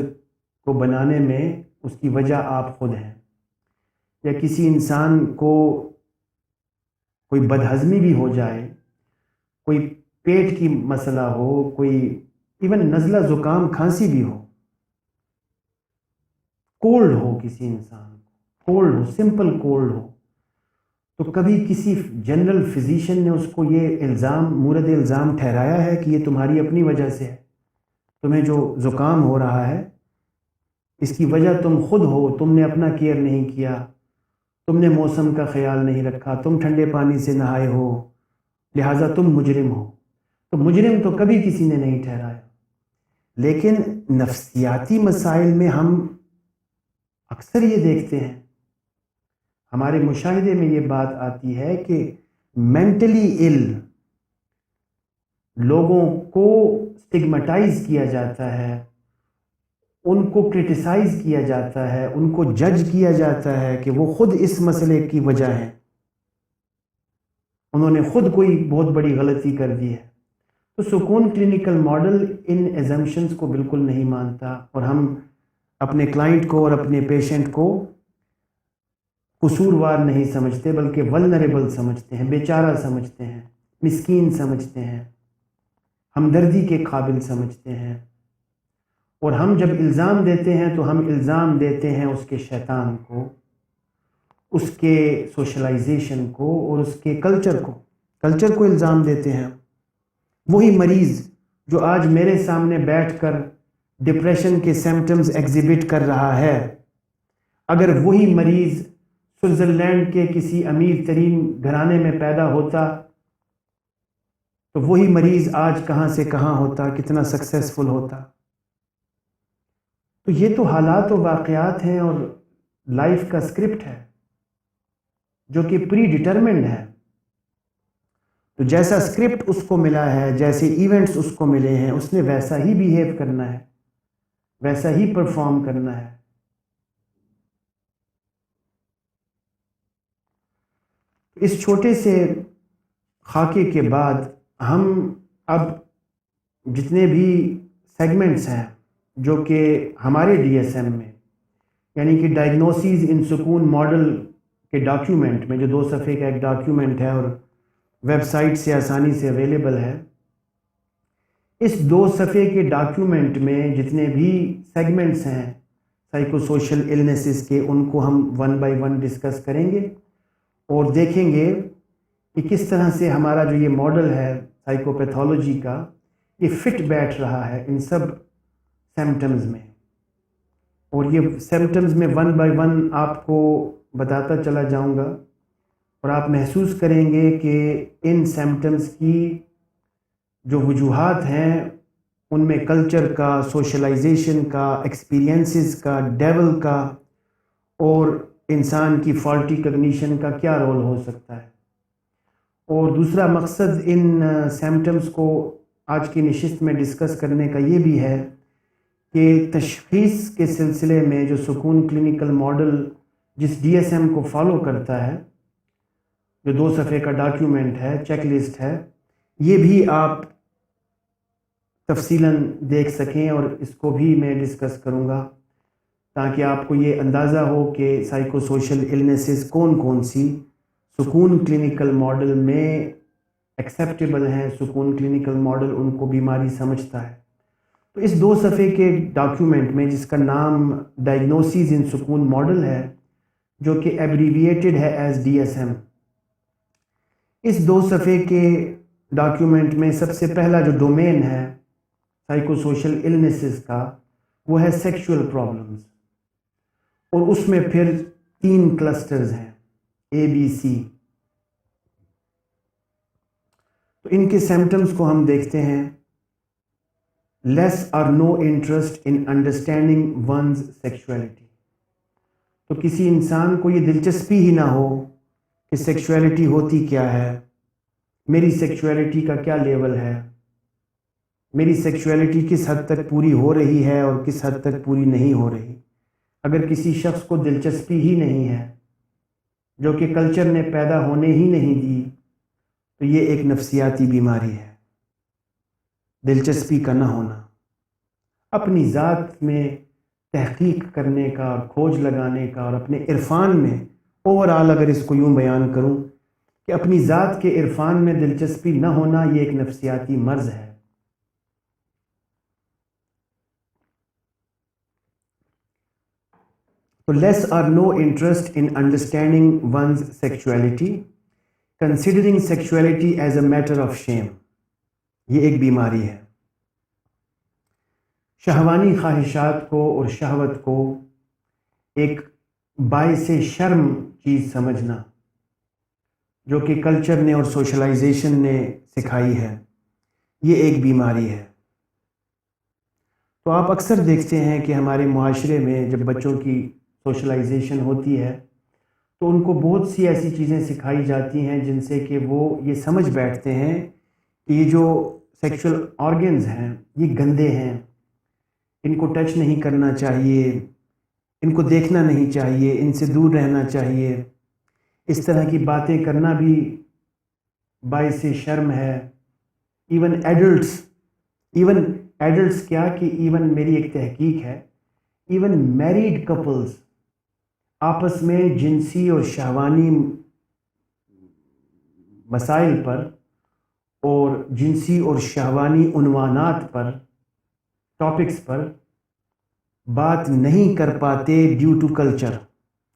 کو بنانے میں اس کی وجہ آپ خود ہیں۔ یا کسی انسان کو کوئی بدہضمی بھی ہو جائے، کوئی پیٹ کی مسئلہ ہو، کوئی ایون نزلہ زکام کھانسی بھی ہو، کولڈ ہو، کسی انسان کو کولڈ ہو، سمپل کولڈ ہو، تو کبھی کسی جنرل فزیشین نے اس کو یہ مورد الزام ٹھہرایا ہے کہ یہ تمہاری اپنی وجہ سے ہے، تمہیں جو زکام ہو رہا ہے اس کی وجہ تم خود ہو، تم نے اپنا کیئر نہیں کیا، تم نے موسم کا خیال نہیں رکھا، تم ٹھنڈے پانی سے نہائے ہو، لہٰذا تم مجرم ہو۔ تو مجرم تو کبھی کسی نے نہیں ٹھہرایا، لیکن نفسیاتی مسائل میں ہم اکثر یہ دیکھتے ہیں، ہمارے مشاہدے میں یہ بات آتی ہے کہ مینٹلی ال لوگوں کو اسٹگمیٹائز کیا جاتا ہے، ان کو کرٹیسائز کیا جاتا ہے، ان کو جج کیا جاتا ہے کہ وہ خود اس مسئلے کی وجہ ہیں، انہوں نے خود کوئی بہت بڑی غلطی کر دی ہے۔ تو سکون کلینکل ماڈل ان ایزمپشنز کو بالکل نہیں مانتا، اور ہم اپنے کلائنٹ کو اور اپنے پیشنٹ کو قصوروار نہیں سمجھتے، بلکہ ولنریبل سمجھتے ہیں، بیچارہ سمجھتے ہیں، مسکین سمجھتے ہیں، ہمدردی کے قابل سمجھتے ہیں۔ اور ہم جب الزام دیتے ہیں تو ہم الزام دیتے ہیں اس کے شیطان کو، اس کے سوشلائزیشن کو، اور اس کے کلچر کو الزام دیتے ہیں۔ وہی مریض جو آج میرے سامنے بیٹھ کر ڈپریشن کے سمپٹمز ایگزیبٹ کر رہا ہے، اگر وہی مریض سوئٹزرلینڈ کے کسی امیر ترین گھرانے میں پیدا ہوتا تو وہی مریض آج کہاں سے کہاں ہوتا، کتنا سکسیسفل ہوتا۔ تو یہ تو حالات و واقعات ہیں اور لائف کا اسکرپٹ ہے جو کہ پری ڈٹرمنڈ ہے۔ تو جیسا اسکرپٹ اس کو ملا ہے، جیسے ایونٹس اس کو ملے ہیں، اس نے ویسا ہی بیہیو کرنا ہے، ویسا ہی پرفارم کرنا ہے۔ اس چھوٹے سے خاکے کے بعد ہم اب جتنے بھی سیگمنٹس ہیں جو کہ ہمارے ڈی ایس ایم میں، یعنی کہ ڈائگنوسز ان سکون ماڈل کے ڈاکیومنٹ میں، جو 2 صفحے کا ایک ڈاکیومنٹ ہے اور ویب سائٹ سے آسانی سے اویلیبل ہے، اس 2 صفحے کے ڈاکیومنٹ میں جتنے بھی سیگمنٹس ہیں سائیکو سوشل النیسز کے، ان کو ہم 1 بائی 1 ڈسکس کریں گے اور دیکھیں گے کہ کس طرح سے ہمارا جو یہ ماڈل ہے سائیکو پیتھولوجی کا، یہ فٹ بیٹھ رہا ہے ان سب سمٹمز میں. اور یہ سمٹمز میں 1 بائی 1 آپ کو بتاتا چلا جاؤں گا اور آپ محسوس کریں گے کہ ان سمٹمز کی جو وجوہات ہیں ان میں کلچر کا، سوشلائزیشن کا، ایکسپیرینسز کا، ڈیول کا اور انسان کی فالٹی کگنیشن کا کیا رول ہو سکتا ہے. اور دوسرا مقصد ان سمٹمز کو آج کی نشست میں ڈسکس کرنے کا یہ بھی ہے کہ تشخیص کے سلسلے میں جو سکون کلینکل ماڈل جس ڈی ایس ایم کو فالو کرتا ہے، جو 2 صفحے کا ڈاکیومنٹ ہے، چیک لسٹ ہے، یہ بھی آپ تفصیلاً دیکھ سکیں اور اس کو بھی میں ڈسکس کروں گا تاکہ آپ کو یہ اندازہ ہو کہ سائیکو سوشل النیسز کون کون سی سکون کلینکل ماڈل میں ایکسیپٹیبل ہیں، سکون کلینکل ماڈل ان کو بیماری سمجھتا ہے. تو اس 2 صفحے کے ڈاکیومنٹ میں، جس کا نام ڈائگنوسز ان سکون ماڈل ہے، جو کہ ایبریویٹڈ ہے ایز ڈی ایس ایم، اس 2 صفحے کے ڈاکیومنٹ میں سب سے پہلا جو ڈومین ہے سائیکو سوشل النیسز کا، وہ ہے سیکشول پرابلمز، اور اس میں پھر 3 کلسٹرز ہیں اے بی سی. تو ان کے سمٹمز کو ہم دیکھتے ہیں. لیس اور no interest in understanding one's sexuality. تو کسی انسان کو یہ دلچسپی ہی نہ ہو کہ سیکشولیٹی ہوتی کیا ہے، میری سیکشولیٹی کا کیا لیول ہے، میری سیکشولیٹی کس حد تک پوری ہو رہی ہے اور کس حد تک پوری نہیں ہو رہی. اگر کسی شخص کو دلچسپی ہی نہیں ہے، جو کہ کلچر نے پیدا ہونے ہی نہیں دی، تو یہ ایک نفسیاتی بیماری ہے. دلچسپی کا نہ ہونا، اپنی ذات میں تحقیق کرنے کا اور کھوج لگانے کا، اور اپنے عرفان میں اوورآل اگر اس کو یوں بیان کروں کہ اپنی ذات کے عرفان میں دلچسپی نہ ہونا، یہ ایک نفسیاتی مرض ہے. تو لیس اور no interest in understanding one's sexuality, considering sexuality as a matter of shame, یہ ایک بیماری ہے. شہوانی خواہشات کو اور شہوت کو ایک باعث شرم چیز سمجھنا، جو کہ کلچر نے اور سوشلائزیشن نے سکھائی ہے، یہ ایک بیماری ہے. تو آپ اکثر دیکھتے ہیں کہ ہمارے معاشرے میں جب بچوں کی سوشلائزیشن ہوتی ہے تو ان کو بہت سی ایسی چیزیں سکھائی جاتی ہیں جن سے کہ وہ یہ سمجھ بیٹھتے ہیں کہ یہ جو سیکشل آرگنز ہیں یہ گندے ہیں، ان کو ٹچ نہیں کرنا چاہیے، ان کو دیکھنا نہیں چاہیے، ان سے دور رہنا چاہیے. اس طرح کی باتیں کرنا بھی باعث شرم ہے. ایون ایڈلٹس کیا کہ ایون میری ایک تحقیق ہے، ایون میریڈ کپلز آپس میں جنسی اور شہوانی مسائل پر اور جنسی اور شہوانی عنوانات پر، ٹاپکس پر بات نہیں کر پاتے ڈیو ٹو کلچر.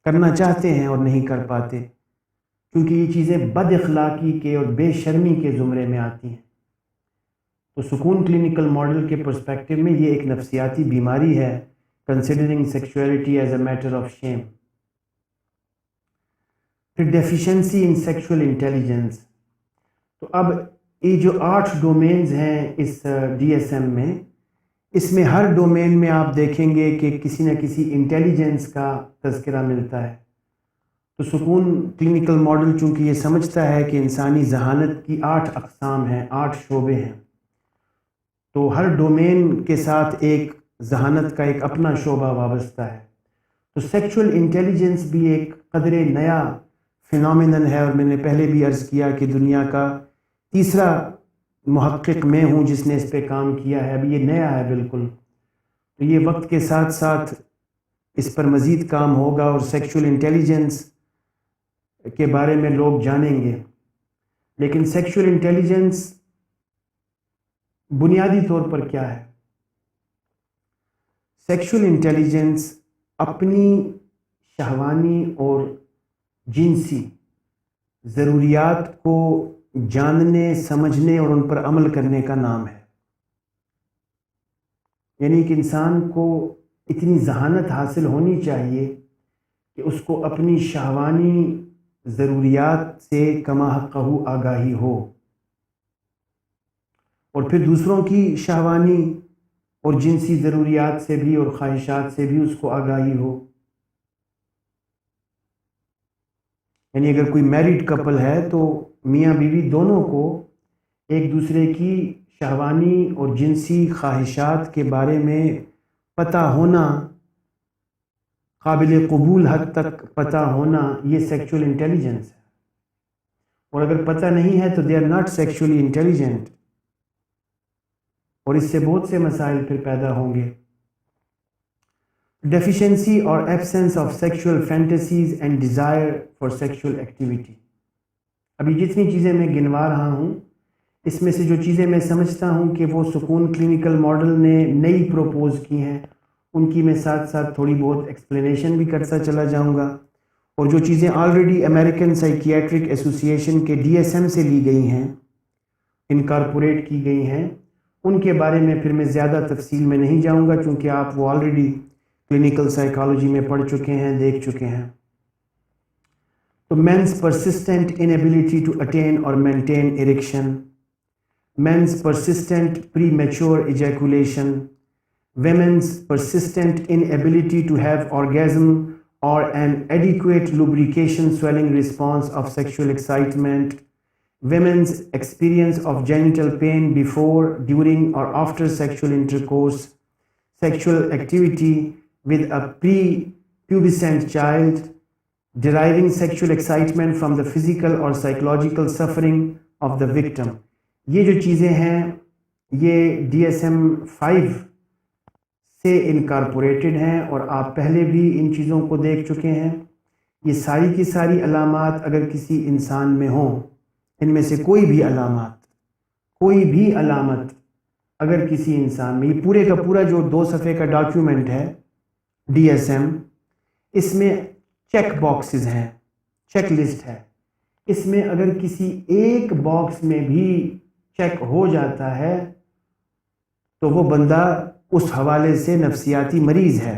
کرنا چاہتے ہیں اور نہیں کر پاتے کیونکہ یہ چیزیں بد اخلاقی کے اور بے شرمی کے زمرے میں آتی ہیں. تو سکون کلینکل ماڈل کے پرسپیکٹو میں یہ ایک نفسیاتی بیماری ہے، considering sexuality as a matter of shame. پھر ڈیفیشنسی ان سیکشول انٹیلیجنس. تو اب یہ جو 8 ڈومینز ہیں اس ڈی ایس ایم میں، اس میں ہر ڈومین میں آپ دیکھیں گے کہ کسی نہ کسی انٹیلیجنس کا تذکرہ ملتا ہے. تو سکون کلینکل ماڈل چونکہ یہ سمجھتا ہے کہ انسانی ذہانت کی 8 اقسام ہیں، 8 شعبے ہیں، تو ہر ڈومین کے ساتھ ایک ذہانت کا ایک اپنا شعبہ وابستہ ہے. تو سیکشول انٹیلیجنس بھی ایک قدرے نیا فینومینن ہے، اور میں نے پہلے بھی عرض کیا کہ دنیا کا تیسرا محقق میں ہوں جس نے اس پہ کام کیا ہے، ابھی یہ نیا ہے بالکل، تو یہ وقت کے ساتھ ساتھ اس پر مزید کام ہوگا اور سیکشول انٹیلیجنس کے بارے میں لوگ جانیں گے۔ لیکن سیکشول انٹیلیجنس بنیادی طور پر کیا ہے؟ سیکشول انٹیلیجنس اپنی شہوانی اور جنسی ضروریات کو جاننے، سمجھنے اور ان پر عمل کرنے کا نام ہے۔ یعنی کہ انسان کو اتنی ذہانت حاصل ہونی چاہیے کہ اس کو اپنی شہوانی ضروریات سے کما حقہ آگاہی ہو، اور پھر دوسروں کی شہوانی اور جنسی ضروریات سے بھی اور خواہشات سے بھی اس کو آگاہی ہو۔ یعنی اگر کوئی میرڈ کپل ہے تو میاں بیوی دونوں کو ایک دوسرے کی شہوانی اور جنسی خواہشات کے بارے میں پتہ ہونا، قابل قبول حد تک پتہ ہونا، یہ سیکشول انٹیلیجنس ہے۔ اور اگر پتہ نہیں ہے تو they are not sexually intelligent, اور اس سے بہت سے مسائل پھر پیدا ہوں گے۔ ڈیفیشنسی اور absence of sexual fantasies and desire for sexual activity. ابھی جتنی چیزیں میں گنوا رہا ہوں، اس میں سے جو چیزیں میں سمجھتا ہوں کہ وہ سکون کلینکل ماڈل نے نئی پروپوز کی ہیں، ان کی میں ساتھ ساتھ تھوڑی بہت ایکسپلینیشن بھی کرتا چلا جاؤں گا، اور جو چیزیں آلریڈی امریکن سائیکیاٹرک ایسوسی ایشن کے DSM سے لی گئی ہیں، انکارپوریٹ کی گئی ہیں، ان کے بارے میں پھر میں زیادہ تفصیل میں نہیں جاؤں گا، چونکہ آپ وہ آلریڈی کلینکل سائیکالوجی میں پڑھ چکے ہیں، دیکھ چکے ہیں۔ تو means persistent inability to attain اور maintain erection, means persistent pre mature ایجیکولیشن، women's persistent inability to have orgasm or an adequate lubrication swelling response of sexual excitement, women's experience of genital pain before, during or after sexual intercourse, sexual activity with a prepubescent child, deriving sexual excitement from the physical or psychological suffering of the victim۔ یہ جو چیزیں ہیں یہ DSM-5 سے انکارپوریٹڈ ہیں، اور آپ پہلے بھی ان چیزوں کو دیکھ چکے ہیں۔ یہ ساری کی ساری علامات اگر کسی انسان میں ہوں، ان میں سے کوئی بھی علامت اگر کسی انسان میں، یہ پورے کا پورا جو 2 صفحے کا ڈاکیومنٹ ہے DSM، اس میں چیک باکسز ہیں، چیک لسٹ ہے، اس میں اگر کسی ایک باکس میں بھی چیک ہو جاتا ہے تو وہ بندہ اس حوالے سے نفسیاتی مریض ہے۔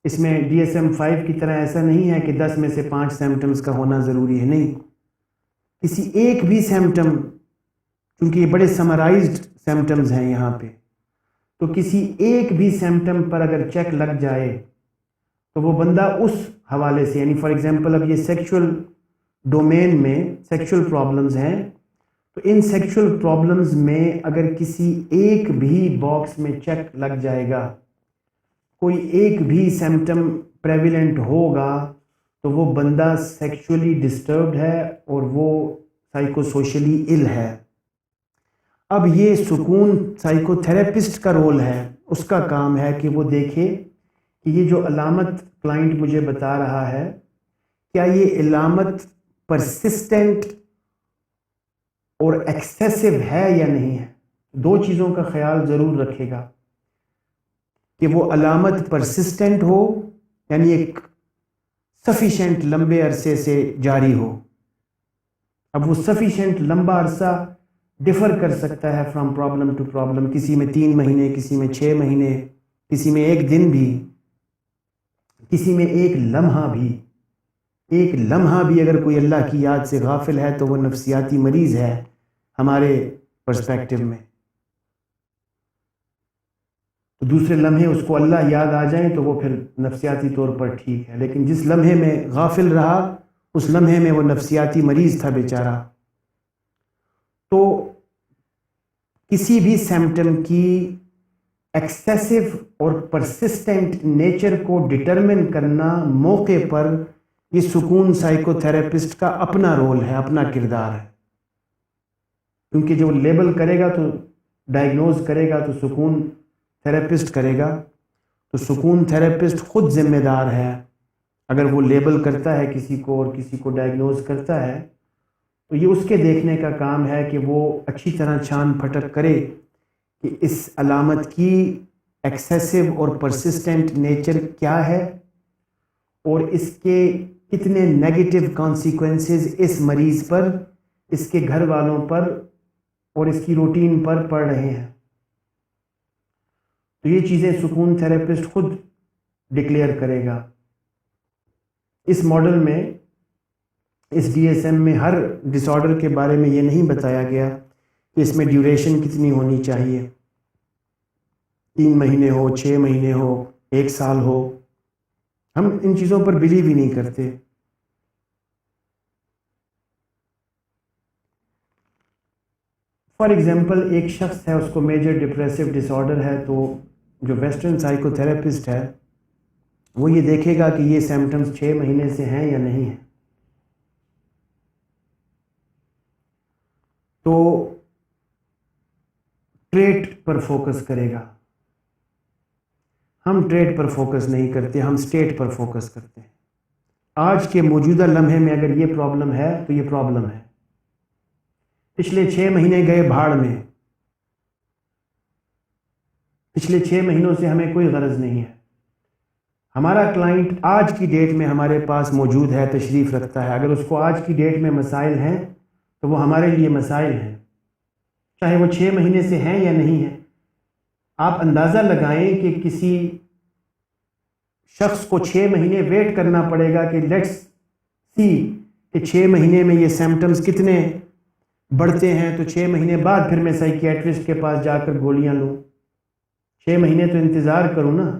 اس میں DSM-5 کی طرح ایسا نہیں ہے کہ 10 میں سے 5 سمپٹمز کا ہونا ضروری ہے، نہیں، کسی ایک بھی سمپٹم، کیونکہ یہ بڑے سمرائزڈ سمپٹمز ہیں یہاں پہ، تو کسی ایک بھی سمپٹم پر اگر چیک لگ جائے تو وہ بندہ اس حوالے سے، یعنی فار ایگزامپل اب یہ سیکشول ڈومین میں سیکشول پرابلمز ہیں، تو ان سیکشول پرابلمز میں اگر کسی ایک بھی باکس میں چیک لگ جائے گا، کوئی ایک بھی سمپٹم پریویلنٹ ہوگا، تو وہ بندہ سیکشولی ڈسٹربڈ ہے اور وہ سائیکو سوشلی ال ہے۔ اب یہ سکون سائیکو تھراپسٹ کا رول ہے، اس کا کام ہے کہ وہ دیکھے کہ یہ جو علامت کلائنٹ مجھے بتا رہا ہے، کیا یہ علامت پرسسٹنٹ اور ایکسیسو ہے یا نہیں ہے۔ 2 چیزوں کا خیال ضرور رکھے گا کہ وہ علامت پرسسٹنٹ ہو، یعنی ایک سفیشینٹ لمبے عرصے سے جاری ہو۔ اب وہ سفیشینٹ لمبا عرصہ ڈفر کر سکتا ہے فرام پرابلم ٹو پرابلم، کسی میں 3 مہینے، کسی میں 6 مہینے، کسی میں 1 دن بھی، کسی میں 1 لمحہ بھی۔ 1 لمحہ بھی اگر کوئی اللہ کی یاد سے غافل ہے تو وہ نفسیاتی مریض ہے ہمارے پرسپیکٹو میں۔ تو دوسرے لمحے اس کو اللہ یاد آ جائیں تو وہ پھر نفسیاتی طور پر ٹھیک ہے، لیکن جس لمحے میں غافل رہا اس لمحے میں وہ نفسیاتی مریض تھا بیچارہ۔ تو کسی بھی سمپٹم کی ایکسیسو اور پرسسٹنٹ نیچر کو ڈٹرمن کرنا موقع پر یہ سکون سائیکو تھراپسٹ کا اپنا رول ہے، اپنا کردار ہے، کیونکہ جو لیبل کرے گا تو ڈائگنوز کرے گا تو سکون تھراپسٹ کرے گا، تو سکون تھراپسٹ خود ذمہ دار ہے۔ اگر وہ لیبل کرتا ہے کسی کو اور کسی کو ڈائگنوز کرتا ہے تو یہ اس کے دیکھنے کا کام ہے کہ وہ اچھی طرح چھان پھٹک کرے کہ اس علامت کی ایکسیسو اور پرسسٹنٹ نیچر کیا ہے اور اس کے کتنے نیگیٹو کانسیکوینسز اس مریض پر، اس کے گھر والوں پر اور اس کی روٹین پر پڑ رہے ہیں۔ تو یہ چیزیں سکون تھراپسٹ خود ڈکلیئر کرے گا۔ اس ماڈل میں، اس ڈی ایس ایم میں ہر ڈس آرڈر کے بارے میں یہ نہیں بتایا گیا کہ اس میں ڈیوریشن کتنی ہونی چاہیے، 3 مہینے ہو، 6 مہینے ہو، 1 سال ہو، ہم ان چیزوں پر بلیو ہی نہیں کرتے۔ فار ایگزامپل ایک شخص ہے، اس کو میجر ڈپریسو ڈس آرڈر ہے، تو جو ویسٹرن سائیکو تھراپسٹ ہے وہ یہ دیکھے گا کہ یہ سمپٹمز 6 مہینے سے ہیں یا نہیں ہیں، تو ٹریٹ پر فوکس کرے گا۔ ہم ٹریٹ پر فوکس نہیں کرتے، ہم سٹیٹ پر فوکس کرتے ہیں۔ آج کے موجودہ لمحے میں اگر یہ پرابلم ہے تو یہ پرابلم ہے، پچھلے 6 مہینے گئے بھاڑ میں، پچھلے 6 مہینوں سے ہمیں کوئی غرض نہیں ہے۔ ہمارا کلائنٹ آج کی ڈیٹ میں ہمارے پاس موجود ہے، تشریف رکھتا ہے، اگر اس کو آج کی ڈیٹ میں مسائل ہیں تو وہ ہمارے لیے مسائل ہیں، چاہے وہ 6 مہینے سے ہیں یا نہیں ہیں۔ آپ اندازہ لگائیں کہ کسی شخص کو 6 مہینے ویٹ کرنا پڑے گا کہ لیٹس سی کہ 6 مہینے میں یہ سمپٹمز کتنے بڑھتے ہیں، تو 6 مہینے بعد پھر میں سائیکیٹرسٹ کے پاس جا کر گولیاں لوں، 6 مہینے تو انتظار کروں نا۔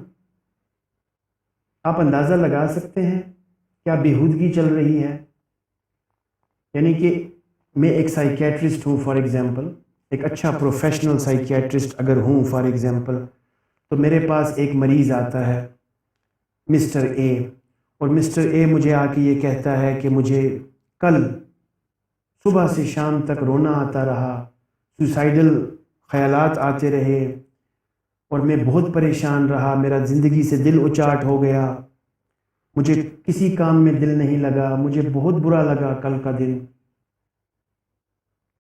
آپ اندازہ لگا سکتے ہیں کیا بیہودگی چل رہی ہے؟ یعنی کہ میں ایک سائیکیٹرسٹ ہوں فار ایگزامپل، ایک اچھا پروفیشنل سائیکیٹرسٹ اگر ہوں فار ایگزامپل، تو میرے پاس ایک مریض آتا ہے مسٹر اے، اور مسٹر اے مجھے آ کے یہ کہتا ہے کہ مجھے کل صبح سے شام تک رونا آتا رہا، سوسائیڈل خیالات آتے رہے اور میں بہت پریشان رہا، میرا زندگی سے دل اچاٹ ہو گیا، مجھے کسی کام میں دل نہیں لگا، مجھے بہت برا لگا کل کا دن۔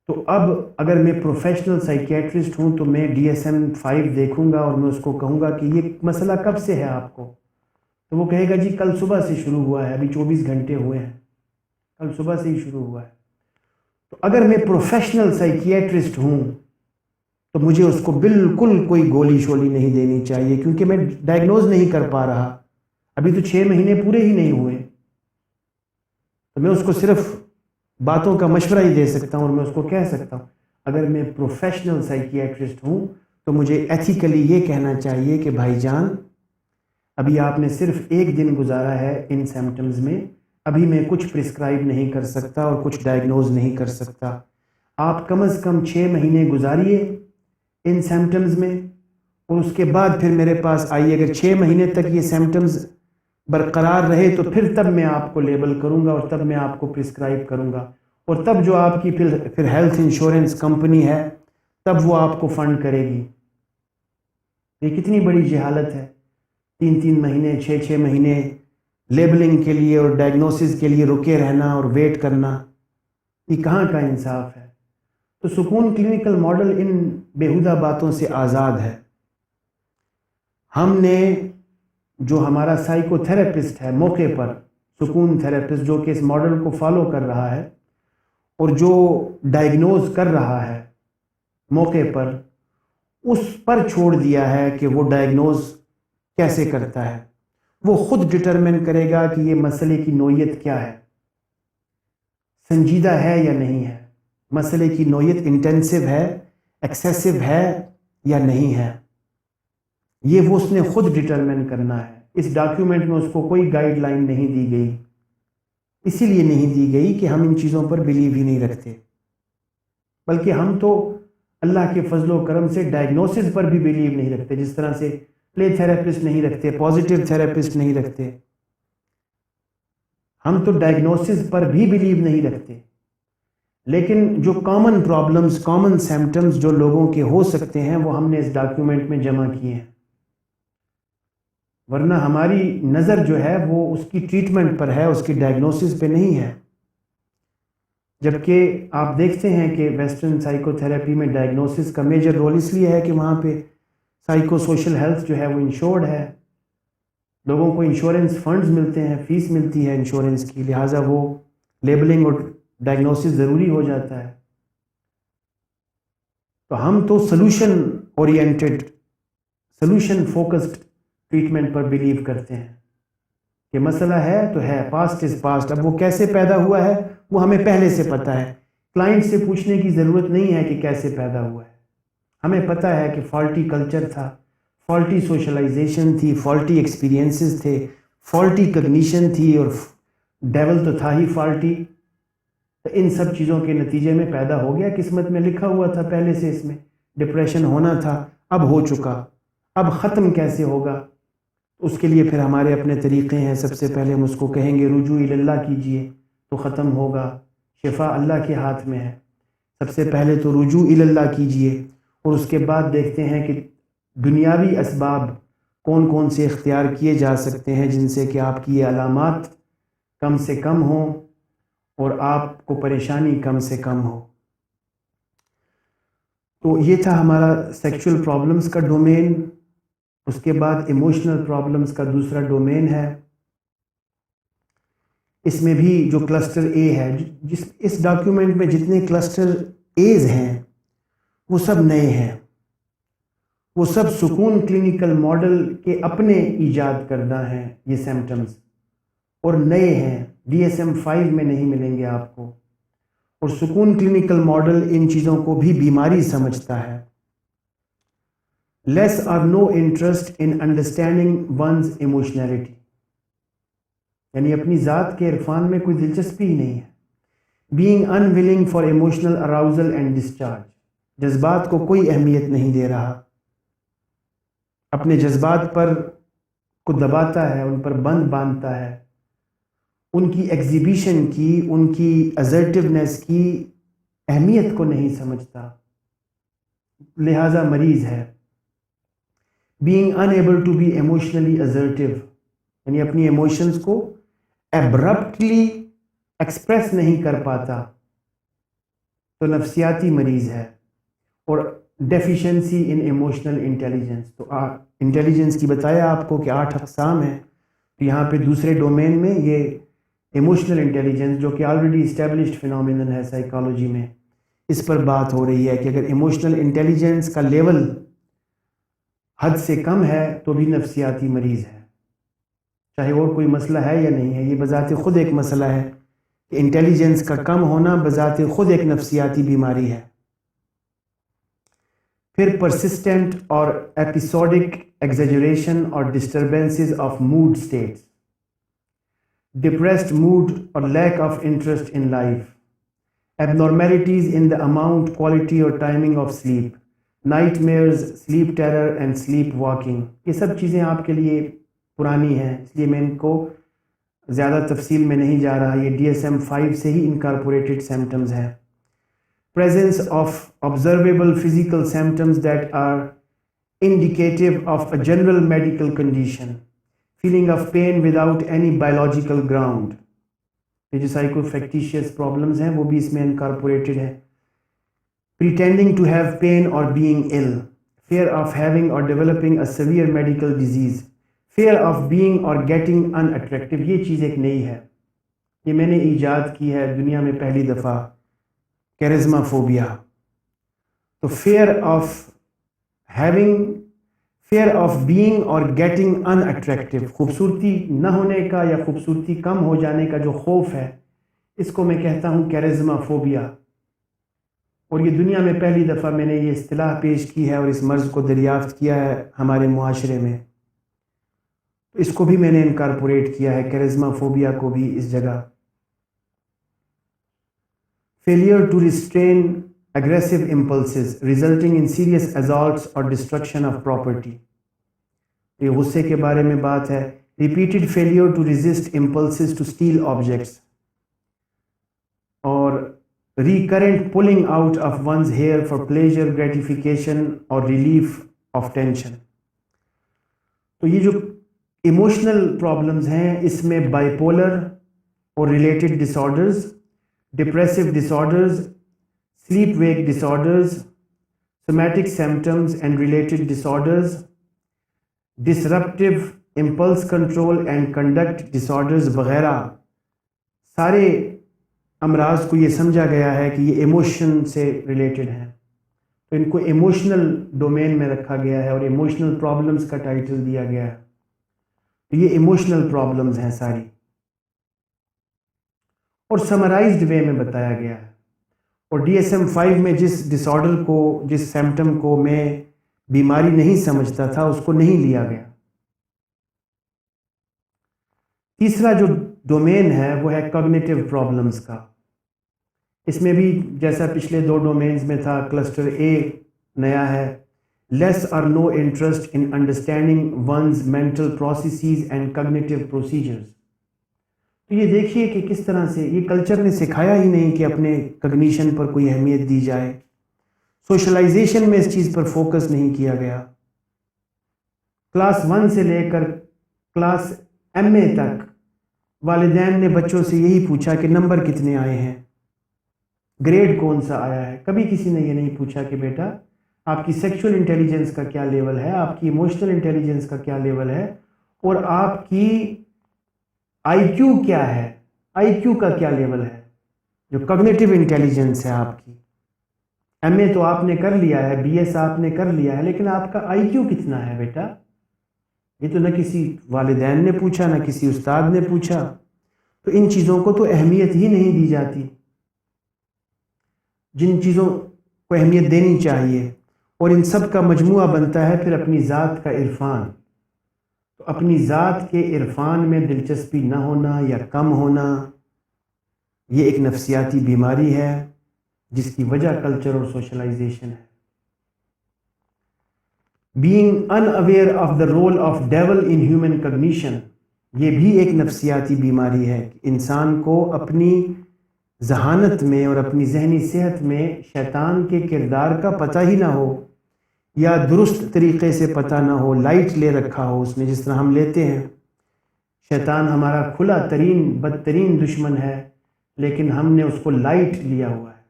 تو اب اگر میں پروفیشنل سائیکیٹرسٹ ہوں تو میں ڈی ایس ایم 5 دیکھوں گا اور میں اس کو کہوں گا کہ یہ مسئلہ کب سے ہے آپ کو، تو وہ کہے گا جی کل صبح سے شروع ہوا ہے، ابھی 24 گھنٹے ہوئے ہیں، کل صبح سے ہی شروع ہوا ہے۔ تو اگر میں پروفیشنل سائیکیٹرسٹ ہوں تو مجھے اس کو بالکل کوئی گولی شولی نہیں دینی چاہیے، کیونکہ میں ڈائگنوز نہیں کر پا رہا، ابھی تو 6 مہینے پورے ہی نہیں ہوئے، تو میں اس کو صرف باتوں کا مشورہ ہی دے سکتا ہوں اور میں اس کو کہہ سکتا ہوں۔ اگر میں پروفیشنل سائیکیٹرسٹ ہوں تو مجھے ایتھیکلی یہ کہنا چاہیے کہ بھائی جان ابھی آپ نے صرف 1 دن گزارا ہے ان سمپٹمز میں، ابھی میں کچھ پرسکرائب نہیں کر سکتا اور کچھ ڈائگنوز نہیں کر سکتا، آپ کم از کم 6 مہینے گزاریے ان سمپٹمز میں، اور اس کے بعد پھر میرے پاس آئیے۔ اگر 6 مہینے تک یہ سمپٹمز برقرار رہے تو پھر تب میں آپ کو لیبل کروں گا اور تب میں آپ کو پرسکرائب کروں گا، اور تب جو آپ کی پھر ہیلتھ انشورنس کمپنی ہے تب وہ آپ کو فنڈ کرے گی۔ یہ کتنی بڑی جہالت ہے، 3 مہینے 6 مہینے لیبلنگ کے لیے اور ڈائگنوسس کے لیے رکے رہنا اور ویٹ کرنا، یہ کہاں کا انصاف ہے؟ تو سکون کلینکل ماڈل ان بیہودہ باتوں سے آزاد ہے۔ ہم نے جو ہمارا سائیکو تھراپسٹ ہے موقع پر، سکون تھراپسٹ جو کہ اس ماڈل کو فالو کر رہا ہے اور جو ڈائگنوز کر رہا ہے موقع پر، اس پر چھوڑ دیا ہے کہ وہ ڈائگنوز کیسے کرتا ہے۔ وہ خود ڈٹرمن کرے گا کہ یہ مسئلے کی نوعیت کیا ہے، سنجیدہ ہے یا نہیں ہے، مسئلے کی نوعیت انٹینسو ہے، ایکسیسو ہے یا نہیں ہے، یہ وہ اس نے خود ڈٹرمن کرنا ہے۔ اس ڈاکیومنٹ میں اس کو کوئی گائیڈ لائن نہیں دی گئی، اسی لیے نہیں دی گئی کہ ہم ان چیزوں پر بلیو ہی نہیں رکھتے، بلکہ ہم تو اللہ کے فضل و کرم سے ڈائگنوسس پر بھی بلیو نہیں رکھتے، جس طرح سے پلے تھراپسٹ نہیں رکھتے، پازیٹیو تھراپسٹ نہیں رکھتے۔ ہم تو ڈائگنوسس پر بھی بلیو نہیں رکھتے، لیکن جو کامن پرابلمز، کامن سمپٹمز جو لوگوں کے ہو سکتے ہیں وہ ہم نے اس ڈاکیومنٹ میں جمع کیے ہیں، ورنہ ہماری نظر جو ہے وہ اس کی ٹریٹمنٹ پر ہے، اس کی ڈائگنوسس پہ نہیں ہے۔ جبکہ آپ دیکھتے ہیں کہ ویسٹرن سائیکو تھراپی میں ڈائگنوسس کا میجر رول اس لیے ہے کہ وہاں پہ سائیکو سوشل ہیلتھ جو ہے وہ انشورڈ ہے، لوگوں کو انشورنس فنڈز ملتے ہیں، فیس ملتی ہے انشورنس کی، لہٰذا وہ لیبلنگ اور ڈائگنوسس ضروری ہو جاتا ہے۔ تو ہم تو solution oriented, solution focused treatment پر بلیو کرتے ہیں کہ مسئلہ ہے تو ہے، پاسٹ از پاسٹ، اب وہ کیسے پیدا ہوا ہے وہ ہمیں پہلے سے پتہ ہے، کلائنٹ سے پوچھنے کی ضرورت نہیں ہے کہ کیسے پیدا ہوا ہے، ہمیں پتہ ہے کہ فالٹی کلچر تھا، فالٹی سوشلائزیشن تھی، فالٹی ایکسپیرینسز تھے، فالٹی کگنیشن تھی، اور ڈیول تو تھا ہی فالٹی، تو ان سب چیزوں کے نتیجے میں پیدا ہو گیا، قسمت میں لکھا ہوا تھا پہلے سے، اس میں ڈپریشن ہونا تھا، اب ہو چکا، اب ختم کیسے ہوگا؟ اس کے لیے پھر ہمارے اپنے طریقے ہیں۔ سب سے پہلے ہم اس کو کہیں گے رجوع اللہ کیجئے تو ختم ہوگا، شفا اللہ کے ہاتھ میں ہے، سب سے پہلے تو رجوع اللہ کیجئے، اور اس کے بعد دیکھتے ہیں کہ دنیاوی اسباب کون کون سے اختیار کیے جا سکتے ہیں جن سے کہ آپ کی یہ علامات کم سے کم ہوں اور آپ کو پریشانی کم سے کم ہو۔ تو یہ تھا ہمارا سیکچول پرابلمز کا ڈومین۔ اس کے بعد ایموشنل پرابلمز کا دوسرا ڈومین ہے، اس میں بھی جو کلسٹر اے ہے، اس ڈاکیومنٹ میں جتنے کلسٹر ایز ہیں وہ سب نئے ہیں، وہ سب سکون کلینکل ماڈل کے اپنے ایجاد کردہ ہیں یہ سمپٹمز، اور نئے ہیں، DSM-5 میں نہیں ملیں گے آپ کو، اور سکون کلینکل ماڈل ان چیزوں کو بھی بیماری سمجھتا ہے۔ لیس اور no interest in understanding one's emotionality, یعنی اپنی ذات کے عرفان میں کوئی دلچسپی ہی نہیں ہے۔ Being unwilling for emotional arousal and discharge, جذبات کو کوئی اہمیت نہیں دے رہا، اپنے جذبات پر کو دباتا ہے، ان پر بند باندھتا ہے، ان کی ایگزیبیشن کی، ان کی assertiveness کی اہمیت کو نہیں سمجھتا، لہذا مریض ہے۔ being unable to be emotionally assertive، یعنی اپنی ایموشنز کو abruptly ایکسپریس نہیں کر پاتا، تو نفسیاتی مریض ہے۔ اور ڈیفیشنسی ان ایموشنل انٹیلیجنس، تو انٹیلیجنس کی بتایا آپ کو کہ 8 اقسام ہیں، تو یہاں پہ دوسرے ڈومین میں یہ ایموشنل انٹیلیجنس جو کہ آلریڈی اسٹیبلشڈ فینومینن ہے سائیکالوجی میں، اس پر بات ہو رہی ہے کہ اگر ایموشنل انٹیلیجنس کا لیول حد سے کم ہے تو بھی نفسیاتی مریض ہے، چاہے اور کوئی مسئلہ ہے یا نہیں ہے، یہ بذات خود ایک مسئلہ ہے کہ انٹیلیجنس کا کم ہونا بذات خود ایک نفسیاتی بیماری ہے۔ پھر پرسسٹنٹ اور ایپیسوڈک ایگزیجریشن اور disturbances of mood states, depressed mood اور lack of interest in life, abnormalities in the amount, quality اور timing of sleep، nightmares, sleep terror and sleep walking, یہ سب چیزیں آپ کے لیے پرانی ہیں، اس لیے میں ان کو زیادہ تفصیل میں نہیں جا رہا، یہ DSM-5 سے ہی انکارپوریٹڈ سمپٹمز ہیں۔ presence of observable physical symptoms that are indicative of a general medical condition، feeling of pain without any biological ground، یہ جو psychofactitious problems ہیں وہ بھی اس میں انکارپوریٹڈ ہیں۔ pretending to have pain or being ill، fear of having or developing a severe medical disease، fear of being or getting unattractive، یہ چیز ایک نئی ہے، یہ میں نے ایجاد کی ہے دنیا میں پہلی دفعہ، کیرزما فوبیا۔ تو fear of being or getting unattractive، خوبصورتی نہ ہونے کا یا خوبصورتی کم ہو جانے کا جو خوف ہے، اس کو میں کہتا ہوں کیرزما فوبیا، اور یہ دنیا میں پہلی دفعہ میں نے یہ اصطلاح پیش کی ہے اور اس مرض کو دریافت کیا ہے ہمارے معاشرے میں، اس کو بھی میں نے انکارپوریٹ کیا ہے، کیرزما فوبیا کو بھی اس جگہ۔ failure to restrain aggressive impulses resulting in serious assaults or destruction of property، یہ غصے کے بارے میں بات ہے، repeated failure to resist impulses to steal objects, or recurrent pulling out of one's hair for pleasure, gratification or relief of tension. تو یہ جو ایموشنل پرابلمز ہیں اس میں بائیپولر اور related disorders, depressive disorders, sleep wake disorders, somatic symptoms and related disorders, disruptive impulse control and conduct disorders وغیرہ سارے امراض کو یہ سمجھا گیا ہے کہ یہ ایموشن سے ریلیٹڈ ہیں، تو ان کو ایموشنل ڈومین میں رکھا گیا ہے اور ایموشنل پرابلمز کا ٹائٹل دیا گیا ہے. تو یہ ایموشنل پرابلمز ہیں ساری، اور سمرائزڈ وے میں بتایا گیا ہے. اور DSM-5 میں جس ڈس آرڈر کو، جس سمپٹم کو میں بیماری نہیں سمجھتا تھا اس کو نہیں لیا گیا. تیسرا جو ڈومین ہے وہ ہے کوگنیٹو پرابلمز کا. اس میں بھی جیسا پچھلے 2 ڈومینز میں تھا، کلسٹر A نیا ہے، لیس اور no interest in understanding one's mental processes and cognitive procedures. تو یہ دیکھیے کہ کس طرح سے یہ کلچر نے سکھایا ہی نہیں کہ اپنے کگنیشن پر کوئی اہمیت دی جائے. سوشلائزیشن میں اس چیز پر فوکس نہیں کیا گیا. کلاس 1 سے لے کر کلاس MA تک والدین نے بچوں سے یہی پوچھا کہ نمبر کتنے آئے ہیں، گریڈ کون سا آیا ہے. کبھی کسی نے یہ نہیں پوچھا کہ بیٹا آپ کی سیکشول انٹیلیجنس کا کیا لیول ہے، آپ کی ایموشنل انٹیلیجنس کا کیا لیول ہے، اور آپ کی IQ کیا ہے، IQ کا کیا لیول ہے، جو کوگنیٹو انٹیلیجنس ہے آپ کی. MA تو آپ نے کر لیا ہے، BS آپ نے کر لیا ہے، لیکن آپ کا IQ کتنا ہے بیٹا؟ یہ تو نہ کسی والدین نے پوچھا، نہ کسی استاد نے پوچھا. تو ان چیزوں کو تو اہمیت ہی نہیں دی جاتی جن چیزوں کو اہمیت دینی چاہیے، اور ان سب کا مجموعہ بنتا ہے پھر اپنی ذات کا عرفان. تو اپنی ذات کے عرفان میں دلچسپی نہ ہونا یا کم ہونا، یہ ایک نفسیاتی بیماری ہے جس کی وجہ کلچر اور سوشلائزیشن ہے. Being unaware of the role of devil in human cognition، یہ بھی ایک نفسیاتی بیماری ہے کہ انسان کو اپنی ذہانت میں اور اپنی ذہنی صحت میں شیطان کے کردار کا پتہ ہی نہ ہو، یا درست طریقے سے پتہ نہ ہو، لائٹ لے رکھا ہو اس میں. جس طرح ہم لیتے ہیں شیطان ہمارا کھلا ترین بدترین دشمن ہے، لیکن ہم نے اس کو لائٹ لیا ہوا ہے.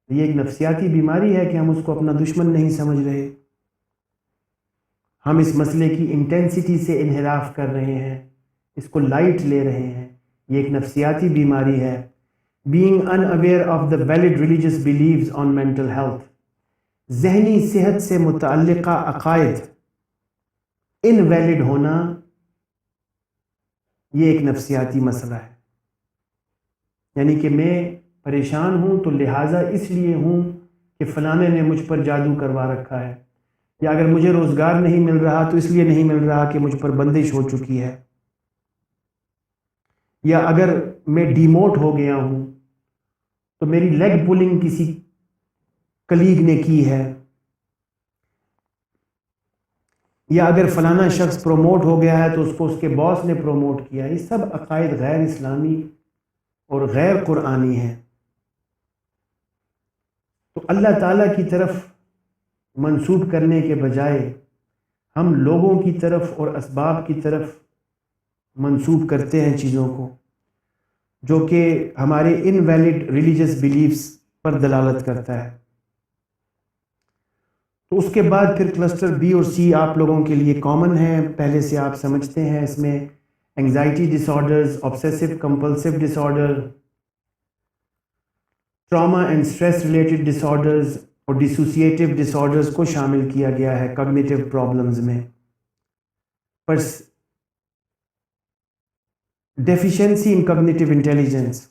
یہ ایک نفسیاتی بیماری ہے کہ ہم اس کو اپنا دشمن نہیں سمجھ رہے، ہم اس مسئلے کی انٹینسٹی سے انحراف کر رہے ہیں، اس کو لائٹ لے رہے ہیں. یہ ایک نفسیاتی بیماری ہے. Being unaware of the valid religious beliefs on mental health، ذہنی صحت سے متعلقہ عقائد انویلڈ ہونا، یہ ایک نفسیاتی مسئلہ ہے. یعنی کہ میں پریشان ہوں تو لہٰذا اس لیے ہوں کہ فلانے نے مجھ پر جادو کروا رکھا ہے، یا اگر مجھے روزگار نہیں مل رہا تو اس لیے نہیں مل رہا کہ مجھ پر بندش ہو چکی ہے، یا اگر میں ڈیموٹ ہو گیا ہوں تو میری لیگ پولنگ کسی کلیگ نے کی ہے، یا اگر فلانا شخص پروموٹ ہو گیا ہے تو اس کو اس کے باس نے پروموٹ کیا. یہ سب عقائد غیر اسلامی اور غیر قرآنی ہیں. تو اللہ تعالیٰ کی طرف منسوب کرنے کے بجائے ہم لوگوں کی طرف اور اسباب کی طرف منسوب کرتے ہیں چیزوں کو، جو کہ ہمارے انویلڈ ریلیجس بیلیفز پر دلالت کرتا ہے. تو اس کے بعد پھر کلسٹر B اور C آپ لوگوں کے لیے کامن ہے، پہلے سے آپ سمجھتے ہیں. اس میں anxiety disorders, obsessive compulsive disorder, trauma and stress related disorders اور ڈسوسیٹیو ڈس آرڈرز کو شامل کیا گیا ہے کوگنیٹو پرابلمز میں. پر ڈیفیشنسی ان کوگنیٹو انٹیلیجنس،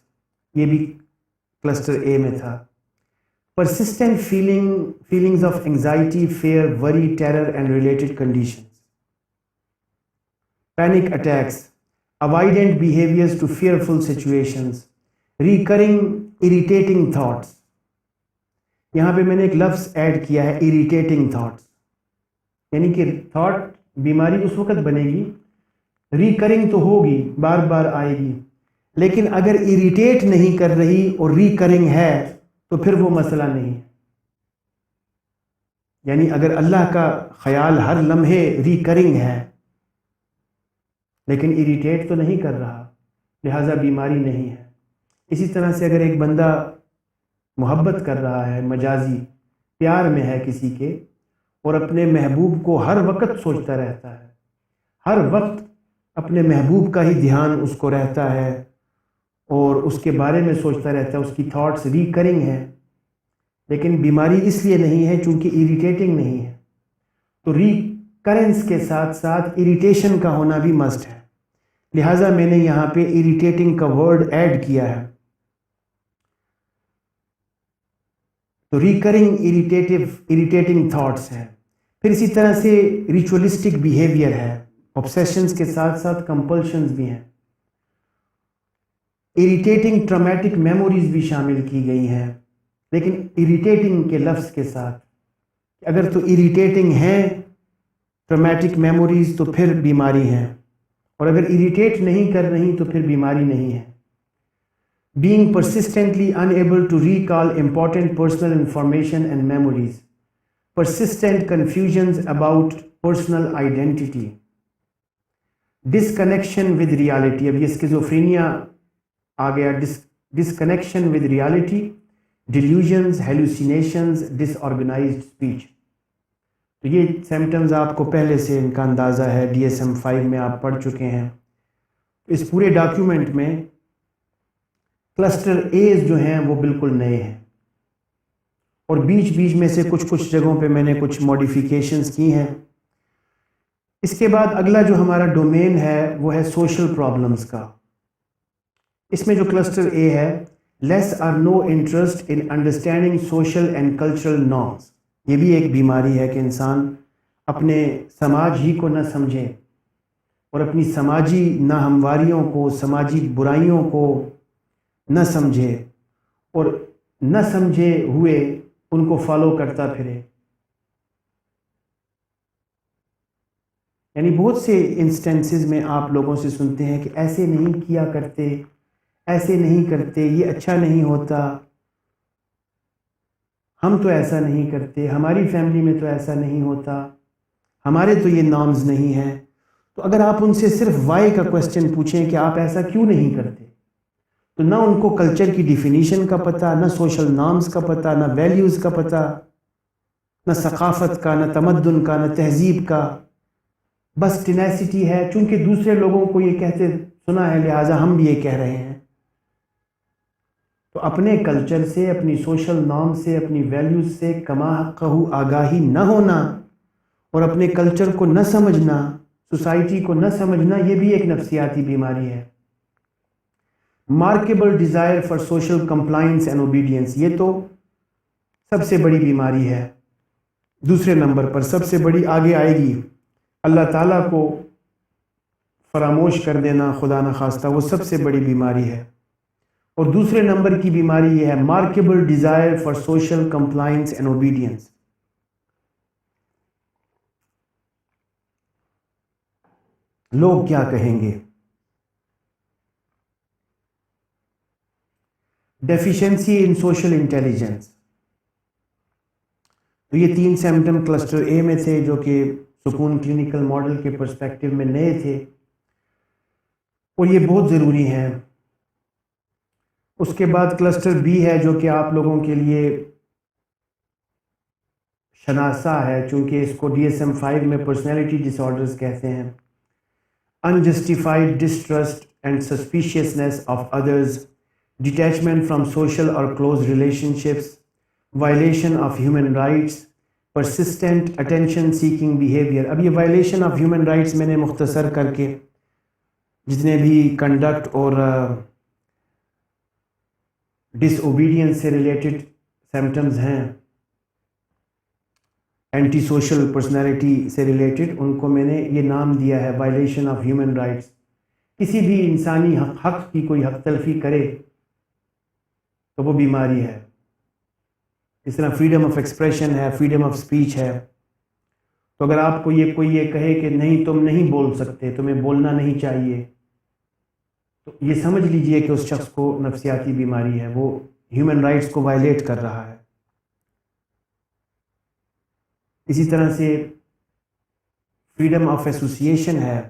یہ بھی کلسٹر A میں تھا. persistent feelings of anxiety, fear, worry, terror and related conditions. Panic attacks, avoidant behaviors to fearful situations, recurring irritating thoughts. یہاں پہ میں نے ایک لفظ ایڈ کیا ہے irritating thoughts، یعنی کہ تھاٹ بیماری اس وقت بنے گی ریکرنگ تو ہوگی، بار بار آئے گی، لیکن اگر اریٹیٹ نہیں کر رہی اور ریکرنگ ہے تو پھر وہ مسئلہ نہیں ہے. یعنی اگر اللہ کا خیال ہر لمحے ریکرنگ ہے لیکن اریٹیٹ تو نہیں کر رہا، لہٰذا بیماری نہیں ہے. اسی طرح سے اگر ایک بندہ محبت کر رہا ہے، مجازی پیار میں ہے کسی کے، اور اپنے محبوب کو ہر وقت سوچتا رہتا ہے، ہر وقت اپنے محبوب کا ہی دھیان اس کو رہتا ہے اور اس کے بارے میں سوچتا رہتا ہے، اس کی تھاٹس ریکرنگ ہیں، لیکن بیماری اس لیے نہیں ہے چونکہ اریٹیٹنگ نہیں ہے. تو ریکرنس کے ساتھ ساتھ اریٹیشن کا ہونا بھی مسٹ ہے، لہٰذا میں نے یہاں پہ اریٹیٹنگ کا ورڈ ایڈ کیا ہے. تو ریکرنگ اریٹیٹنگ تھاٹس ہیں. پھر اسی طرح سے ریچولسٹک بیہیویئر ہے، obsessions کے ساتھ ساتھ compulsions بھی ہیں. اریٹیٹنگ ٹرامیٹک میموریز بھی شامل کی گئی ہیں، لیکن اریٹیٹنگ کے لفظ کے ساتھ. اگر تو اریٹیٹنگ ہیں ٹرامیٹک میموریز تو پھر بیماری ہیں، اور اگر اریٹیٹ نہیں کر رہی تو پھر بیماری نہیں ہے. being persistently unable to recall important personal information and memories, persistent confusions about personal identity, disconnection with reality. اب یہ اسکیزوفرینیا آ گیا. disconnection with reality, delusions, hallucinations, disorganized speech. تو یہ سمپٹمز آپ کو پہلے سے ان کا اندازہ ہے، DSM-5 میں آپ پڑھ چکے ہیں. اس پورے ڈاکیومنٹ میں کلسٹر ایز جو ہیں وہ بالکل نئے ہیں، اور بیچ بیچ میں سے کچھ جگہوں پہ میں نے کچھ موڈیفیکیشنز کی ہیں. اس کے بعد اگلا جو ہمارا ڈومین ہے وہ ہے سوشل پرابلمز کا. اس میں جو کلسٹر اے ہے، لیس اور no interest in understanding social and cultural norms. یہ بھی ایک بیماری ہے کہ انسان اپنے سماج ہی کو نہ سمجھے اور اپنی سماجی ناہمواریوں کو، سماجی برائیوں کو نہ سمجھے، اور نہ سمجھے ہوئے ان کو فالو کرتا پھرے. یعنی بہت سے انسٹنسز میں آپ لوگوں سے سنتے ہیں کہ ایسے نہیں کیا کرتے، ایسے نہیں کرتے، یہ اچھا نہیں ہوتا، ہم تو ایسا نہیں کرتے، ہماری فیملی میں تو ایسا نہیں ہوتا، ہمارے تو یہ نارمز نہیں ہیں. تو اگر آپ ان سے صرف وائی کا کوسچن پوچھیں کہ آپ ایسا کیوں نہیں کرتے، تو نہ ان کو کلچر کی ڈیفینیشن کا پتہ، نہ سوشل نارمز کا پتہ، نہ ویلیوز کا پتہ، نہ ثقافت کا، نہ تمدن کا، نہ تہذیب کا. بس ٹینیسٹی ہے، چونکہ دوسرے لوگوں کو یہ کہتے سنا ہے لہٰذا ہم بھی یہ کہہ رہے ہیں. تو اپنے کلچر سے، اپنی سوشل نارم سے، اپنی ویلیوز سے کما حقہ آگاہی نہ ہونا اور اپنے کلچر کو نہ سمجھنا، سوسائٹی کو نہ سمجھنا، یہ بھی ایک نفسیاتی بیماری ہے. Markable desire for social compliance and obedience, یہ تو سب سے بڑی بیماری ہے. دوسرے نمبر پر سب سے بڑی آگے آئے گی اللہ تعالیٰ کو فراموش کر دینا، خدا نخواستہ، وہ سب سے بڑی بیماری ہے. اور دوسرے نمبر کی بیماری یہ ہے markable desire for social compliance and obedience. لوگ کیا کہیں گے. Deficiency in social intelligence. تو یہ 3 سمپٹم کلسٹر اے میں تھے جو کہ سکون کلینکل ماڈل کے پرسپیکٹو میں نئے تھے، اور یہ بہت ضروری ہیں. اس کے بعد کلسٹر بی ہے جو کہ آپ لوگوں کے لیے شناسا ہے، چونکہ اس کو DSM-5 میں پرسنالٹی ڈس آرڈرز کہتے ہیں. unjustified distrust and suspiciousness of others, detachment from social or close relationships, violation of human rights, persistent attention seeking behavior. اب یہ violation of human rights میں نے مختصر کر کے جتنے بھی کنڈکٹ اور ڈس اوبیڈینس سے ریلیٹڈ سمپٹمز ہیں، اینٹی سوشل پرسنالٹی سے ریلیٹڈ، ان کو میں نے یہ نام دیا ہے وائلیشن آف ہیومن رائٹس. کسی بھی انسانی حق کی کوئی حق تلفی کرے تو وہ بیماری ہے. اس طرح فریڈم آف ایکسپریشن ہے، فریڈم آف اسپیچ ہے. تو اگر آپ کو کوئی یہ کہے کہ نہیں تم نہیں بول سکتے، تمہیں بولنا نہیں چاہیے، تو یہ سمجھ لیجئے کہ اس شخص کو نفسیاتی بیماری ہے، وہ ہیومن رائٹس کو وائلیٹ کر رہا ہے۔ اسی طرح سے فریڈم آف ایسوسیشن ہے،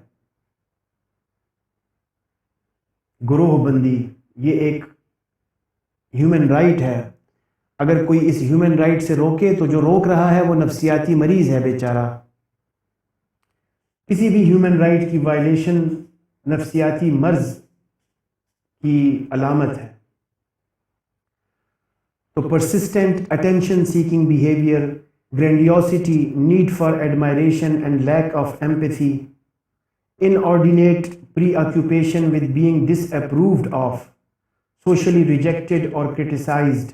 گروہ بندی، یہ ایک ہیومن رائٹ ہے۔ اگر کوئی اس ہیومن رائٹ سے روکے تو جو روک رہا ہے وہ نفسیاتی مریض ہے بیچارہ۔ کسی بھی ہیومن رائٹ کی وائلیشن نفسیاتی مرض کی علامت ہے۔ تو persistent attention seeking behaviour, grandiosity, need for admiration and lack of empathy, inordinate preoccupation with being disapproved of, socially rejected or criticized,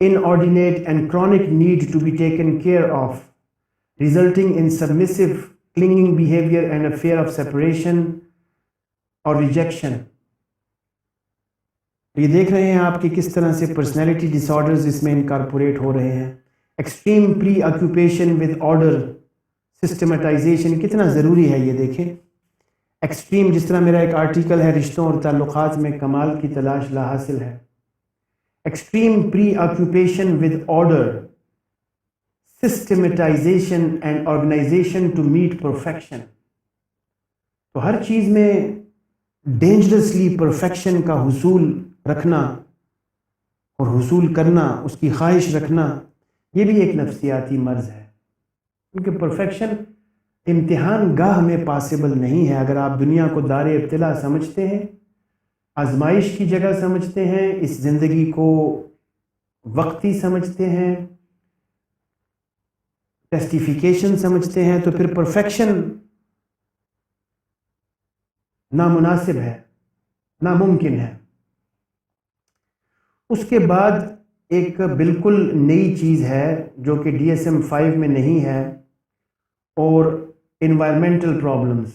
inordinate and chronic need to be taken care of, resulting in submissive, clinging behavior and a fear of separation or rejection. یہ دیکھ رہے ہیں آپ کہ کس طرح سے پرسنالٹی ڈس آرڈرز اس میں انکارپوریٹ ہو رہے ہیں۔ Extreme preoccupation with order, systematization کتنا ضروری ہے یہ دیکھیں۔ ایکسٹریم، جس طرح میرا ایک آرٹیکل ہے رشتوں اور تعلقات میں کمال کی تلاش لا حاصل ہے۔ Extreme preoccupation with order, systematization and organization to meet perfection. تو ہر چیز میں ڈینجرسلی پرفیکشن کا حصول رکھنا اور حصول کرنا، اس کی خواہش رکھنا، یہ بھی ایک نفسیاتی مرض ہے، کیونکہ پرفیکشن امتحان گاہ میں پاسبل نہیں ہے۔ اگر آپ دنیا کو دار ابتلا سمجھتے ہیں، آزمائش کی جگہ سمجھتے ہیں، اس زندگی کو وقتی سمجھتے ہیں، ٹیسٹیفیکیشن سمجھتے ہیں، تو پھر پرفیکشن نامناسب ہے، ناممکن ہے۔ اس کے بعد ایک بالکل نئی چیز ہے جو کہ DSM-5 میں نہیں ہے، اور انوائرمنٹل پرابلمز۔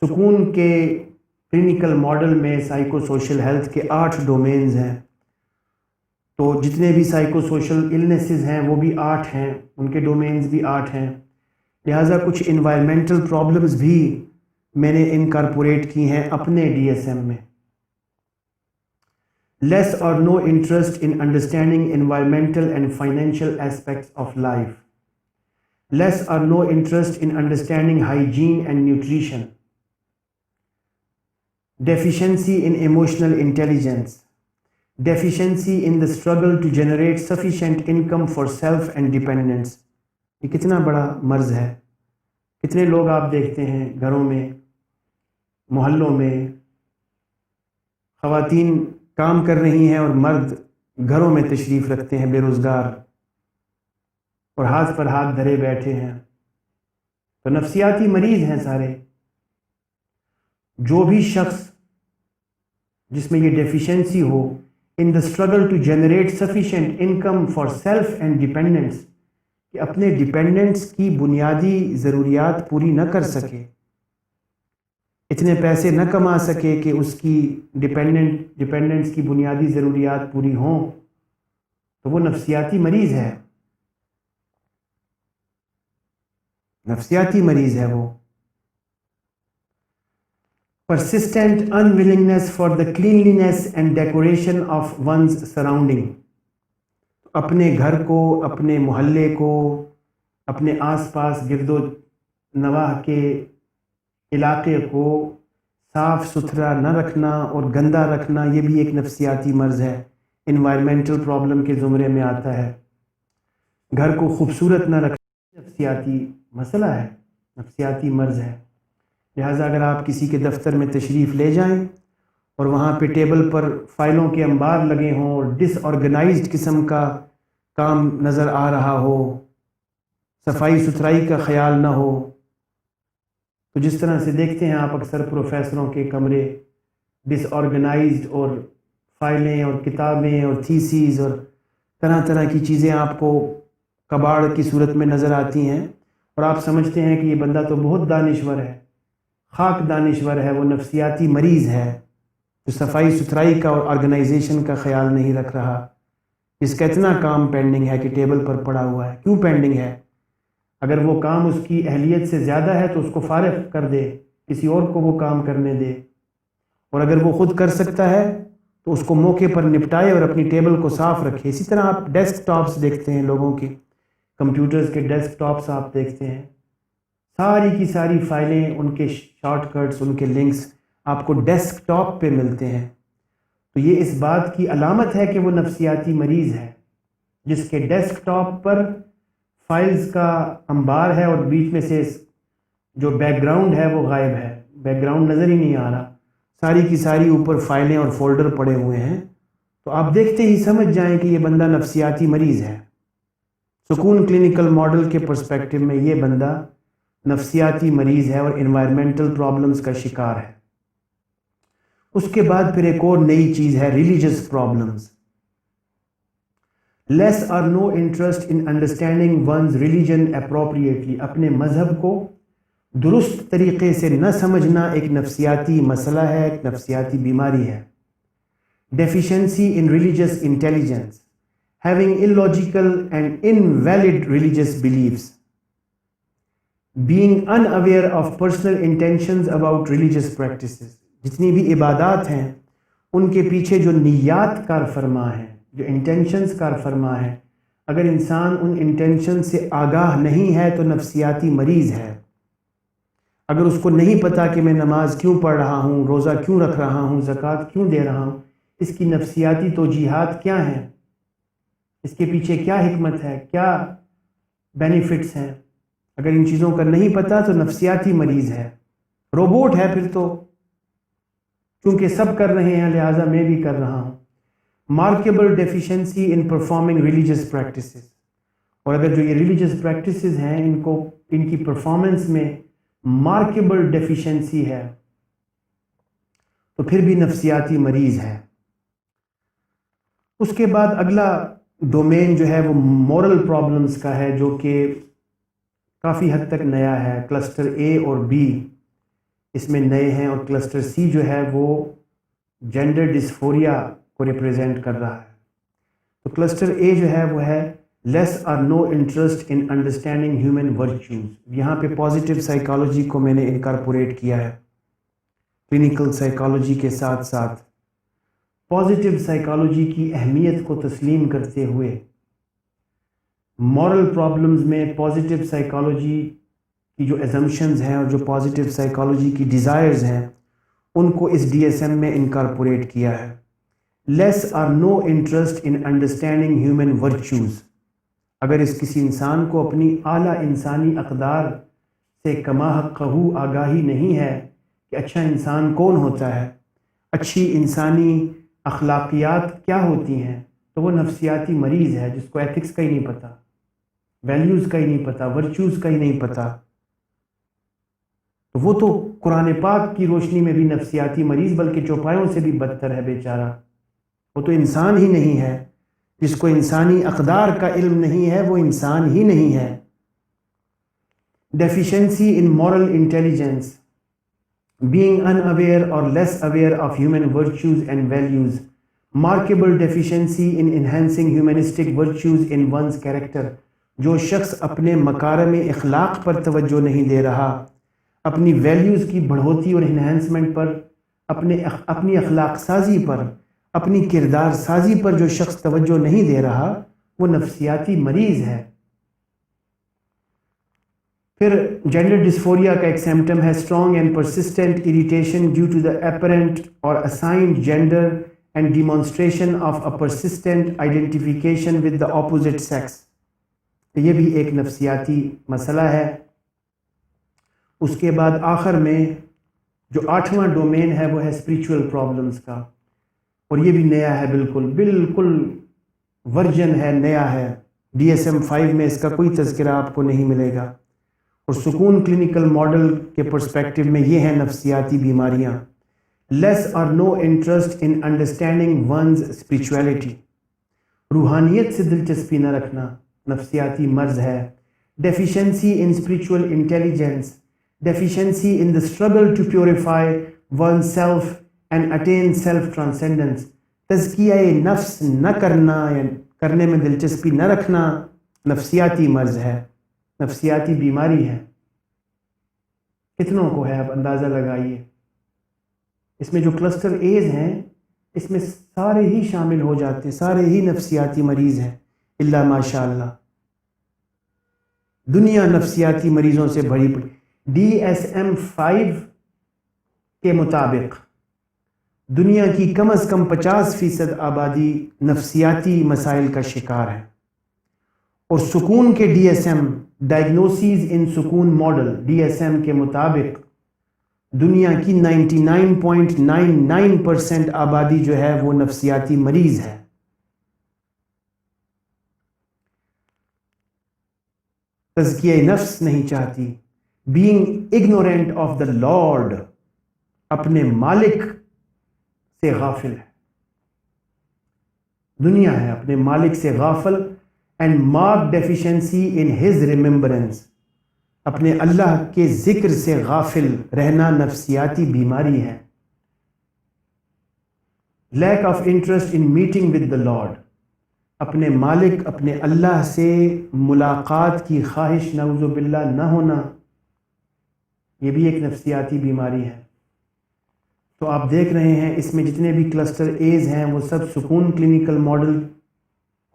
سکون کے کلینکل ماڈل میں سائیکو سوشل ہیلتھ کے 8 ڈومینز ہیں، تو جتنے بھی سائیکو سوشل النیسز ہیں وہ بھی 8 ہیں، ان کے ڈومینز بھی 8 ہیں، لہٰذا کچھ انوائرمنٹل پرابلمز بھی میں نے انکارپوریٹ کی ہیں اپنے DSM میں۔ Less or no interest in understanding environmental and financial aspects of life. Less or no interest in understanding hygiene and nutrition. Deficiency in emotional intelligence. Deficiency in the struggle to generate sufficient income for self and dependence. یہ کتنا بڑا مرض ہے۔ کتنے لوگ آپ دیکھتے ہیں گھروں میں، محلوں میں، خواتین کام کر رہی ہیں اور مرد گھروں میں تشریف رکھتے ہیں بے روزگار، اور ہاتھ پر ہاتھ دھرے بیٹھے ہیں، تو نفسیاتی مریض ہیں سارے۔ جو بھی شخص جس میں یہ ڈیفیشنسی ہو، in the struggle to generate sufficient income for self and dependence, کہ اپنے ڈیپینڈنٹس کی بنیادی ضروریات پوری نہ کر سکے، اتنے پیسے نہ کما سکے کہ اس کی ڈیپینڈنٹس کی بنیادی ضروریات پوری ہوں، تو وہ نفسیاتی مریض ہے، نفسیاتی مریض ہے وہ۔ persistent unwillingness for the cleanliness and decoration of one's surrounding، اپنے گھر کو، اپنے محلے کو، اپنے آس پاس گرد و نواح کے علاقے کو صاف ستھرا نہ رکھنا اور گندا رکھنا، یہ بھی ایک نفسیاتی مرض ہے، انوائرمنٹل پرابلم کے زمرے میں آتا ہے۔ گھر کو خوبصورت نہ رکھنا نفسیاتی مسئلہ ہے، نفسیاتی مرض ہے۔ لہٰذا اگر آپ کسی کے دفتر میں تشریف لے جائیں اور وہاں پہ ٹیبل پر فائلوں کے انبار لگے ہوں اور ڈس آرگنائزڈ قسم کا کام نظر آ رہا ہو، صفائی ستھرائی کا خیال نہ ہو، تو جس طرح سے دیکھتے ہیں آپ اکثر پروفیسروں کے کمرے ڈس آرگنائزڈ، اور فائلیں اور کتابیں اور تھیسیز اور طرح طرح کی چیزیں آپ کو کباڑ کی صورت میں نظر آتی ہیں، اور آپ سمجھتے ہیں کہ یہ بندہ تو بہت دانشور ہے، خاک دانشور ہے، وہ نفسیاتی مریض ہے جو صفائی ستھرائی کا اور آرگنائزیشن کا خیال نہیں رکھ رہا، اس کا اتنا کام پینڈنگ ہے کہ ٹیبل پر پڑا ہوا ہے۔ کیوں پینڈنگ ہے؟ اگر وہ کام اس کی اہلیت سے زیادہ ہے تو اس کو فارغ کر دے، کسی اور کو وہ کام کرنے دے، اور اگر وہ خود کر سکتا ہے تو اس کو موقع پر نپٹائے اور اپنی ٹیبل کو صاف رکھے۔ اسی طرح آپ ڈیسک ٹاپس دیکھتے ہیں، لوگوں کی کمپیوٹرز کے ڈیسک ٹاپس آپ دیکھتے ہیں، ساری کی ساری فائلیں، ان کے شارٹ کٹس، ان کے لنکس آپ کو ڈیسک ٹاپ پہ ملتے ہیں۔ تو یہ اس بات کی علامت ہے کہ وہ نفسیاتی مریض ہے، جس کے ڈیسک ٹاپ پر فائلز کا انبار ہے اور بیچ میں سے جو بیک گراؤنڈ ہے وہ غائب ہے، بیک گراؤنڈ نظر ہی نہیں آ رہا، ساری کی ساری اوپر فائلیں اور فولڈر پڑے ہوئے ہیں، تو آپ دیکھتے ہی سمجھ جائیں کہ یہ بندہ نفسیاتی مریض ہے۔ سکون کلینکل ماڈل کے پرسپیکٹو میں یہ بندہ نفسیاتی مریض ہے اور انوائرمنٹل پرابلمز کا شکار ہے۔ اس کے بعد پھر ایک اور نئی چیز ہے، ریلیجس پرابلمز۔ لیس اور no interest in understanding one's religion appropriately, اپنے مذہب کو درست طریقے سے نہ سمجھنا ایک نفسیاتی مسئلہ ہے، ایک نفسیاتی بیماری ہے۔ Deficiency in religious intelligence, having illogical and invalid religious beliefs, being unaware of personal intentions about religious practices۔ جتنی بھی عبادات ہیں ان کے پیچھے جو نیات کار فرما ہے، جو انٹینشنز کار فرما ہے، اگر انسان ان انٹینشن سے آگاہ نہیں ہے تو نفسیاتی مریض ہے۔ اگر اس کو نہیں پتا کہ میں نماز کیوں پڑھ رہا ہوں، روزہ کیوں رکھ رہا ہوں، زکوٰۃ کیوں دے رہا ہوں، اس کی نفسیاتی توجیہات کیا ہیں، اس کے پیچھے کیا حکمت ہے، کیا بینیفٹس ہیں، اگر ان چیزوں کا نہیں پتا تو نفسیاتی مریض ہے، روبوٹ ہے پھر تو، چونکہ سب کر رہے ہیں لہٰذا میں بھی کر رہا ہوں۔ Markable deficiency in performing religious practices, اور اگر جو یہ ریلیجس پریکٹسز ہیں ان کی پرفارمنس میں مارکیبل ڈیفیشنسی ہے تو پھر بھی نفسیاتی مریض ہے۔ اس کے بعد اگلا ڈومین جو ہے وہ مورل پرابلمز کا ہے، جو کہ کافی حد تک نیا ہے۔ کلسٹر اے اور بی اس میں نئے ہیں، اور کلسٹر سی جو ہے وہ جینڈر ڈسفوریا کو ریپریزنٹ کر رہا ہے۔ تو کلسٹر اے جو ہے وہ ہے لیس اور no interest in understanding human virtues. یہاں پہ پازیٹیو سائیکالوجی کو میں نے انکارپوریٹ کیا ہے، کلینکل سائیکالوجی کے ساتھ ساتھ پازیٹیو سائیکالوجی کی اہمیت کو تسلیم کرتے ہوئے مورل پرابلمز میں پازیٹیو سائیکالوجی کی جو ایزمپشنز ہیں اور جو پازیٹیو سائیکالوجی کی ڈیزائرز ہیں ان کو اس ڈی ایس ایم میں انکارپوریٹ کیا ہے۔ لیس اور no interest in understanding human virtues, اگر اس کسی انسان کو اپنی اعلیٰ انسانی اقدار سے کما حقہ آگاہی نہیں ہے کہ اچھا انسان کون ہوتا ہے، اچھی انسانی اخلاقیات کیا ہوتی ہیں، تو وہ نفسیاتی مریض ہے، جس کو ایتھکس کا ہی نہیں پتہ، ویلیوز کا ہی نہیں پتہ، ورچوز کا ہی نہیں پتہ، تو وہ تو قرآن پاک کی روشنی میں بھی نفسیاتی مریض بلکہ چوپایوں سے بھی بدتر ہے بیچارہ۔ وہ تو انسان ہی نہیں ہے، جس کو انسانی اقدار کا علم نہیں ہے وہ انسان ہی نہیں ہے۔ Deficiency in moral intelligence, being unaware or less aware of human virtues and values, markable deficiency in enhancing humanistic virtues in one's character۔ جو شخص اپنے مکارم اخلاق پر توجہ نہیں دے رہا، اپنی ویلیوز کی بڑھوتی اور انہینسمنٹ پر، اپنی اخلاق سازی پر، اپنی کردار سازی پر جو شخص توجہ نہیں دے رہا وہ نفسیاتی مریض ہے۔ پھر جینڈر ڈسفوریا کا ایک سمپٹم ہے strong and persistent irritation due to the apparent or assigned gender and demonstration of a persistent identification with the opposite sex. یہ بھی ایک نفسیاتی مسئلہ ہے۔ اس کے بعد آخر میں جو 8واں ڈومین ہے وہ ہے اسپریچول پرابلمس کا، اور یہ بھی نیا ہے، بالکل ورژن ہے، نیا ہے۔ ڈی ایس ایم 5 میں اس کا کوئی تذکرہ آپ کو نہیں ملے گا، اور سکون کلینکل ماڈل کے پرسپیکٹو میں یہ ہیں نفسیاتی بیماریاں۔ لیس اور no interest in understanding one's spirituality, روحانیت سے دلچسپی نہ رکھنا نفسیاتی مرض ہے۔ Deficiency in spiritual intelligence, deficiency in the struggle to purify oneself and attain self transcendence, تزکیہ نفس نہ کرنا یا کرنے میں دلچسپی نہ رکھنا نفسیاتی مرض ہے۔ نفسیاتی بیماری ہے؟ کتنوں کو ہے؟ آپ اندازہ لگائیے. اس میں جو کلسٹر ایز ہیں اس میں سارے ہی شامل ہو جاتے ہیں، سارے ہی نفسیاتی مریض ہیں الا ماشاء اللہ. دنیا نفسیاتی مریضوں سے بھری پڑی. DSM-5 کے مطابق دنیا کی کم از کم 50% آبادی نفسیاتی مسائل کا شکار ہے. اور سکون کے DSM ڈائگنوسیز ان سکون ماڈل DSM کے مطابق دنیا کی 99.99% آبادی جو ہے وہ نفسیاتی مریض ہے. تزکیہ نفس نہیں چاہتی. Being ignorant of the lord, اپنے مالک سے غافل ہے. دنیا ہے اپنے مالک سے غافل. And mark deficiency in his remembrance, اپنے اللہ کے ذکر سے غافل رہنا نفسیاتی بیماری ہے. Leak of interest in meeting with the lord, اپنے مالک اپنے اللہ سے ملاقات کی خواہش نعوذ باللہ نہ ہونا، یہ بھی ایک نفسیاتی بیماری ہے. تو آپ دیکھ رہے ہیں اس میں جتنے بھی کلسٹر ایز ہیں وہ سب سکون کلینکل ماڈل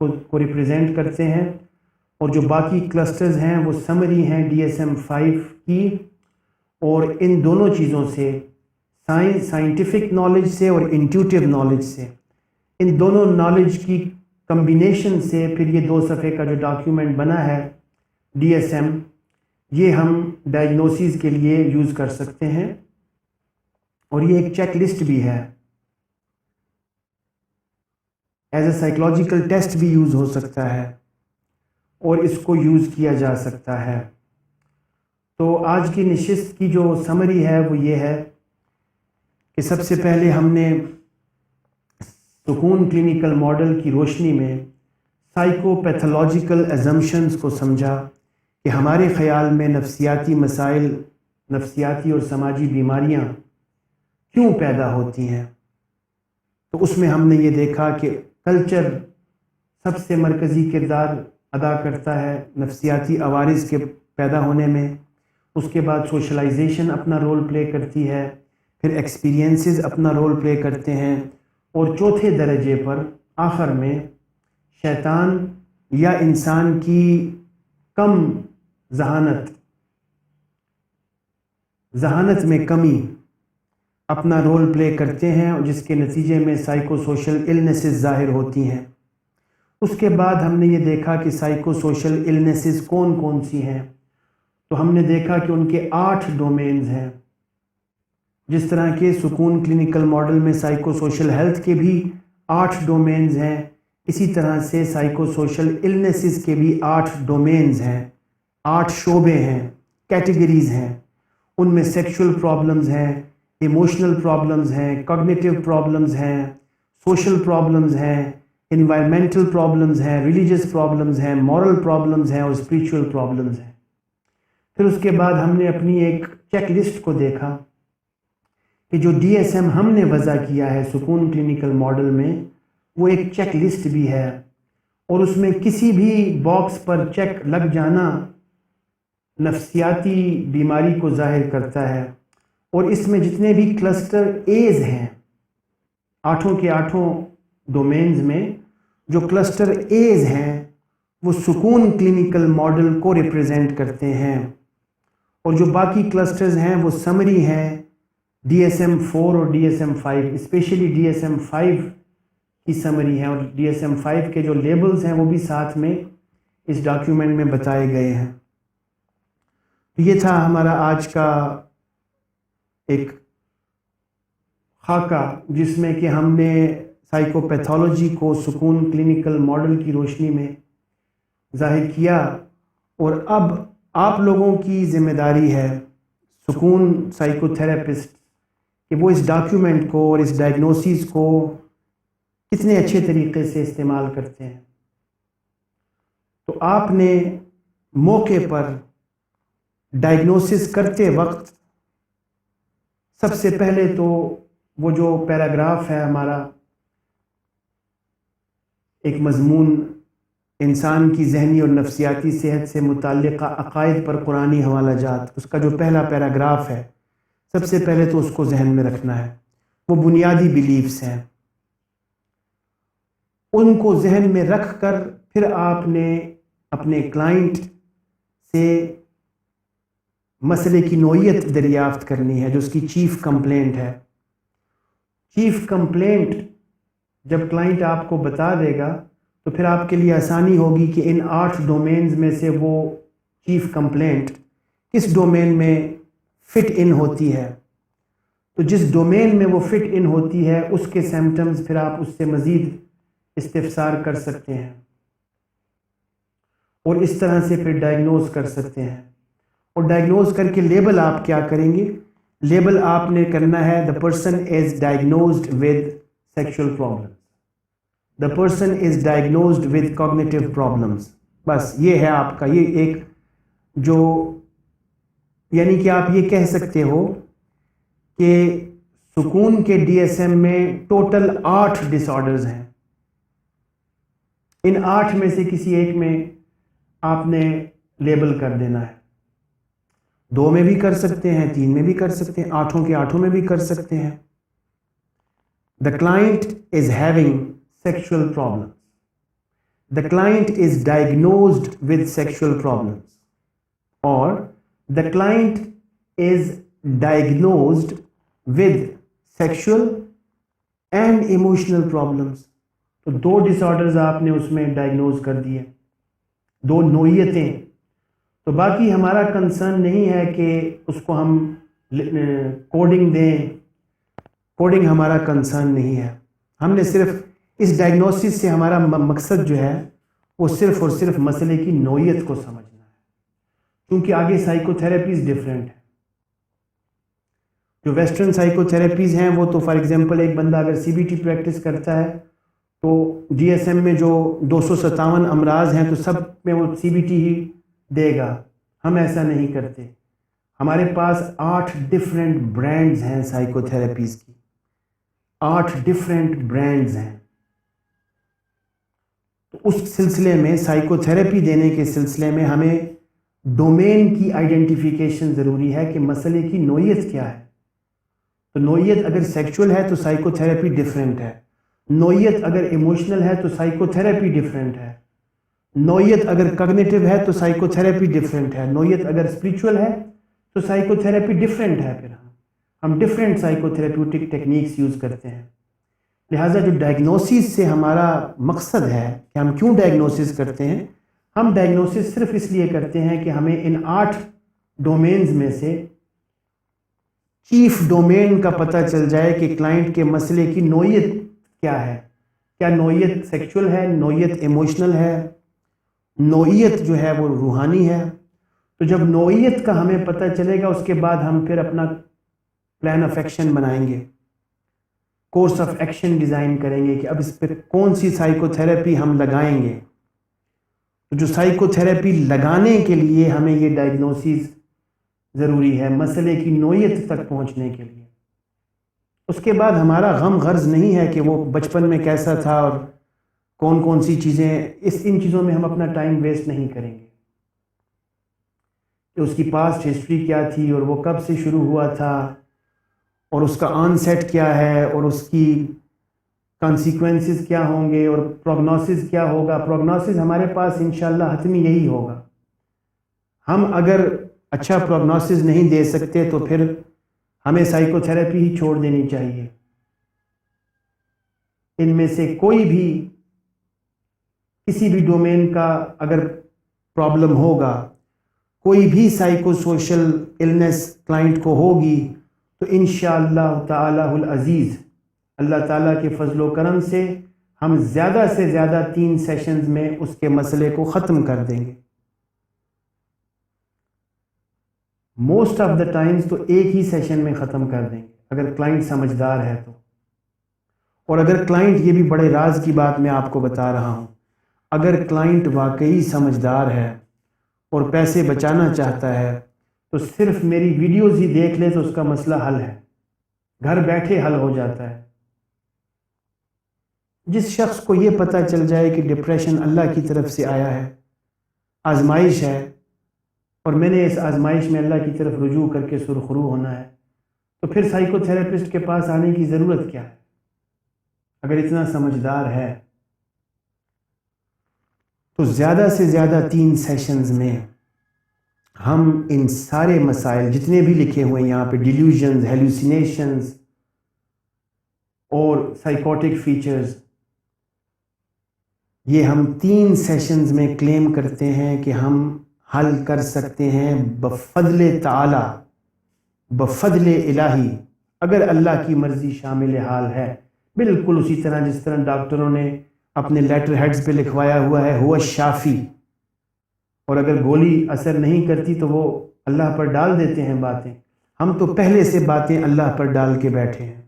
کو ریپریزنٹ کرتے ہیں، اور جو باقی کلسٹرز ہیں وہ سمری ہیں DSM-5 کی. اور ان دونوں چیزوں سے سائنٹیفک نالج سے اور انٹیوٹیو نالج سے، ان دونوں نالج کی کمبینیشن سے پھر یہ 2 صفحے کا جو ڈاکیومنٹ بنا ہے DSM، یہ ہم ڈائگنوسیز کے لیے یوز کر سکتے ہیں. اور یہ ایک چیک لسٹ بھی ہے، ایز اے سائیکولوجیکل ٹیسٹ بھی یوز ہو سکتا ہے اور اس کو یوز کیا جا سکتا ہے. تو آج کی نشست کی جو سمری ہے وہ یہ ہے کہ سب سے پہلے ہم نے سکون کلینکل ماڈل کی روشنی میں سائیکو پیتھولوجیکل ایزمپشنز کو سمجھا کہ ہمارے خیال میں نفسیاتی مسائل، نفسیاتی اور سماجی بیماریاں کیوں پیدا ہوتی ہیں. تو اس میں ہم نے یہ دیکھا کہ کلچر سب سے مرکزی کردار ادا کرتا ہے نفسیاتی عوارض کے پیدا ہونے میں. اس کے بعد سوشلائزیشن اپنا رول پلے کرتی ہے، پھر ایکسپیرینسز اپنا رول پلے کرتے ہیں، اور چوتھے درجے پر آخر میں شیطان یا انسان کی کم ذہانت میں کمی اپنا رول پلے کرتے ہیں، جس کے نتیجے میں سائیکو سوشل النیسز ظاہر ہوتی ہیں. اس کے بعد ہم نے یہ دیکھا کہ سائیکو سوشل النیسز کون کون سی ہیں. تو ہم نے دیکھا کہ ان کے 8 ڈومینز ہیں. جس طرح کے سکون کلینکل ماڈل میں سائیکو سوشل ہیلتھ کے بھی 8 ڈومینز ہیں، اسی طرح سے سائیکو سوشل النیسز کے بھی 8 ڈومینز ہیں، 8 شعبے ہیں، کیٹیگریز ہیں. ان میں سیکشول پرابلمز ہیں، ایموشنل پرابلمز ہیں، کوگنیٹیو پرابلمز ہیں، سوشل پرابلمز ہیں، انوائرمنٹل پرابلمز ہیں، ریلیجس پرابلمز ہیں، مورل پرابلمز ہیں، اور اسپریچول پرابلمز ہیں. پھر اس کے بعد ہم نے اپنی ایک چیک لسٹ کو دیکھا کہ جو DSM ہم نے وضع کیا ہے سکون کلینکل ماڈل میں، وہ ایک چیک لسٹ بھی ہے، اور اس میں کسی بھی باکس پر چیک لگ جانا نفسیاتی بیماری کو ظاہر کرتا ہے. اور اس میں جتنے بھی کلسٹر ایز ہیں 8 کے 8 ڈومینز میں، جو کلسٹر ایز ہیں وہ سکون کلینکل ماڈل کو ریپریزنٹ کرتے ہیں، اور جو باقی کلسٹرز ہیں وہ سمری ہیں DSM-4 اور DSM-5. اسپیشلی DSM-5 کی سمری ہے، اور DSM-5 کے جو لیبلز ہیں وہ بھی ساتھ میں اس ڈاکیومنٹ میں بتائے گئے ہیں. یہ تھا ہمارا آج کا ایک خاکہ، جس میں کہ ہم نے سائیکو پیتھولوجی کو سکون کلینکل ماڈل کی روشنی میں ظاہر کیا. اور اب آپ لوگوں کی ذمہ داری ہے سکون سائیکو تھراپسٹ کہ وہ اس ڈاکیومنٹ کو اور اس ڈائگنوسیس کو کتنے اچھے طریقے سے استعمال کرتے ہیں. تو آپ نے موقع پر ڈائگنوسس کرتے وقت سب سے پہلے تو وہ جو پیراگراف ہے ہمارا ایک مضمون انسان کی ذہنی اور نفسیاتی صحت سے متعلقہ عقائد پر قرآنی حوالہ جات، اس کا جو پہلا پیراگراف ہے، سب سے پہلے تو اس کو ذہن میں رکھنا ہے۔ وہ بنیادی بیلیفز ہیں، ان کو ذہن میں رکھ کر پھر آپ نے اپنے کلائنٹ سے مسئلے کی نوعیت دریافت کرنی ہے، جو اس کی چیف کمپلینٹ ہے۔ چیف کمپلینٹ جب کلائنٹ آپ کو بتا دے گا تو پھر آپ کے لیے آسانی ہوگی کہ ان 8 ڈومینز میں سے وہ چیف کمپلینٹ کس ڈومین میں فٹ ان ہوتی ہے۔ تو جس ڈومین میں وہ فٹ ان ہوتی ہے اس کے سمپٹمز پھر آپ اس سے مزید استفسار کر سکتے ہیں اور اس طرح سے پھر ڈائگنوز کر سکتے ہیں۔ اور ڈائگنوز کر کے لیبل آپ کیا کریں گے؟ لیبل آپ نے کرنا ہے the person is diagnosed with sexual problems, the person is diagnosed with cognitive problems۔ بس یہ ہے آپ کا، یہ ایک جو یعنی کہ آپ یہ کہہ سکتے ہو کہ سکون کے ڈی ایس ایم میں ٹوٹل 8 ڈس آرڈرز ہیں، ان 8 میں سے کسی ایک میں آپ نے لیبل کر دینا ہے۔ 2 میں بھی کر سکتے ہیں، 3 میں بھی کر سکتے ہیں، 8 کے 8 میں بھی کر سکتے ہیں۔ The client is having sexual problems. The client is diagnosed with sexual problems. Or the client is diagnosed with sexual and emotional problems. تو 2 ڈس آرڈرز آپ نے اس میں ڈائگنوز کر دیے، 2 نوعیتیں۔ تو باقی ہمارا کنسرن نہیں ہے کہ اس کو ہم کوڈنگ دیں، کوڈنگ ہمارا کنسرن نہیں ہے۔ ہم نے صرف اس ڈائگنوسس سے ہمارا مقصد جو ہے وہ صرف اور صرف مسئلے کی نوعیت کو سمجھنا ہے، کیونکہ آگے سائیکو تھراپیز ڈیفرنٹ ہیں۔ جو ویسٹرن سائیکو تھراپیز ہیں وہ تو فار ایگزامپل ایک بندہ اگر سی بی ٹی پریکٹس کرتا ہے تو ڈی ایس ایم میں جو 257 امراض ہیں تو سب میں وہ سی بی ٹی ہی دے گا۔ ہم ایسا نہیں کرتے، ہمارے پاس 8 ڈفرینٹ برانڈز ہیں سائیکو تھراپیز کی، 8 ڈفرینٹ برانڈز ہیں۔ تو اس سلسلے میں سائیکو تھراپی دینے کے سلسلے میں ہمیں ڈومین کی آئیڈینٹیفیکیشن ضروری ہے کہ مسئلے کی نوعیت کیا ہے۔ تو نوعیت اگر سیکچول ہے تو سائیکو تھراپی ڈفرینٹ ہے، نوعیت اگر ایموشنل ہے تو سائیکو تھراپی ڈفرینٹ ہے، نوعیت اگر کگنیٹو ہے تو سائیکو تھراپی ڈفرینٹ ہے، نوعیت اگر اسپریچول ہے تو سائیکو تھراپی ڈفرینٹ ہے۔ پھر ہم different psycho therapeutic techniques use کرتے ہیں۔ لہٰذا جو ڈائگنوسس سے ہمارا مقصد ہے کہ ہم کیوں ڈائگنوسس کرتے ہیں، ہم ڈائگنوسس صرف اس لیے کرتے ہیں کہ ہمیں ان 8 ڈومینز میں سے چیف ڈومین کا پتہ چل جائے کہ کلائنٹ کے مسئلے کی نوعیت کیا ہے، کیا نوعیت سیکچول ہے، نوعیت ایموشنل ہے، نوعیت جو ہے وہ روحانی ہے۔ تو جب نوعیت کا ہمیں پتہ چلے گا اس کے بعد ہم پھر اپنا پلان آف ایکشن بنائیں گے، کورس آف ایکشن ڈیزائن کریں گے کہ اب اس پہ کون سی سائیکو تھراپی ہم لگائیں گے۔ تو جو سائیکو تھراپی لگانے کے لیے ہمیں یہ ڈائگنوسس ضروری ہے مسئلے کی نوعیت تک پہنچنے کے لیے۔ اس کے بعد ہمارا غم غرض نہیں ہے کہ وہ بچپن میں کیسا تھا اور کون کون سی چیزیں، ان چیزوں میں ہم اپنا ٹائم ویسٹ نہیں کریں گے کہ اس کی پاسٹ ہسٹری کیا تھی اور وہ کب سے شروع ہوا تھا اور اس کا آن سیٹ کیا ہے اور اس کی کانسیکوینسز کیا ہوں گے اور پروگنوسس کیا ہوگا۔ پروگنوسس ہمارے پاس انشاءاللہ حتمی یہی ہوگا۔ ہم اگر اچھا پروگنوسس نہیں دے سکتے تو پھر ہمیں سائیکو تھراپی ہی چھوڑ دینی چاہیے۔ ان میں سے کوئی بھی کسی بھی ڈومین کا اگر پرابلم ہوگا، کوئی بھی سائیکو سوشل النس کلائنٹ کو ہوگی تو انشاءاللہ تعالی العزیز اللہ تعالیٰ کے فضل و کرم سے ہم زیادہ سے زیادہ 3 سیشنز میں اس کے مسئلے کو ختم کر دیں گے۔ موسٹ آف دا ٹائمز تو ایک ہی سیشن میں ختم کر دیں گے اگر کلائنٹ سمجھدار ہے تو۔ اور اگر کلائنٹ، یہ بھی بڑے راز کی بات میں آپ کو بتا رہا ہوں، اگر کلائنٹ واقعی سمجھدار ہے اور پیسے بچانا چاہتا ہے تو صرف میری ویڈیوز ہی دیکھ لے تو اس کا مسئلہ حل ہے، گھر بیٹھے حل ہو جاتا ہے۔ جس شخص کو یہ پتہ چل جائے کہ ڈپریشن اللہ کی طرف سے آیا ہے، آزمائش ہے، اور میں نے اس آزمائش میں اللہ کی طرف رجوع کر کے سرخرو ہونا ہے، تو پھر سائیکو تھراپسٹ کے پاس آنے کی ضرورت کیا ہے؟ اگر اتنا سمجھدار ہے تو زیادہ سے زیادہ 3 سیشنز میں ہم ان سارے مسائل جتنے بھی لکھے ہوئے ہیں یہاں پہ، ڈیلیوژنز، ہیلوسینیشنز اور سائیکوٹک فیچرز، یہ ہم 3 سیشنز میں کلیم کرتے ہیں کہ ہم حل کر سکتے ہیں بفضل تعالی، بفضل الہی، اگر اللہ کی مرضی شامل حال ہے۔ بالکل اسی طرح جس طرح ڈاکٹروں نے اپنے لیٹر ہیڈز پہ لکھوایا ہوا ہے ہوا شافی، اور اگر گولی اثر نہیں کرتی تو وہ اللہ پر ڈال دیتے ہیں باتیں۔ ہم تو پہلے سے باتیں اللہ پر ڈال کے بیٹھے ہیں،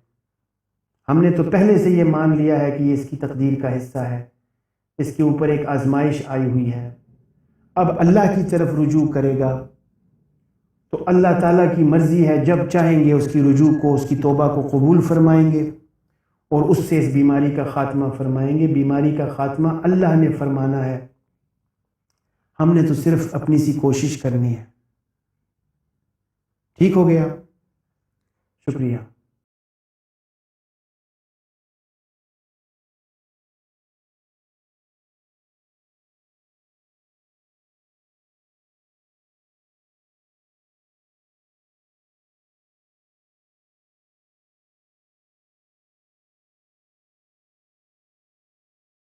ہم نے تو پہلے سے یہ مان لیا ہے کہ یہ اس کی تقدیر کا حصہ ہے، اس کے اوپر ایک آزمائش آئی ہوئی ہے۔ اب اللہ کی طرف رجوع کرے گا تو اللہ تعالیٰ کی مرضی ہے، جب چاہیں گے اس کی رجوع کو، اس کی توبہ کو قبول فرمائیں گے اور اس سے اس بیماری کا خاتمہ فرمائیں گے۔ بیماری کا خاتمہ اللہ نے فرمانا ہے، ہم نے تو صرف اپنی سی کوشش کرنی ہے۔ ٹھیک ہو گیا؟ شکریہ۔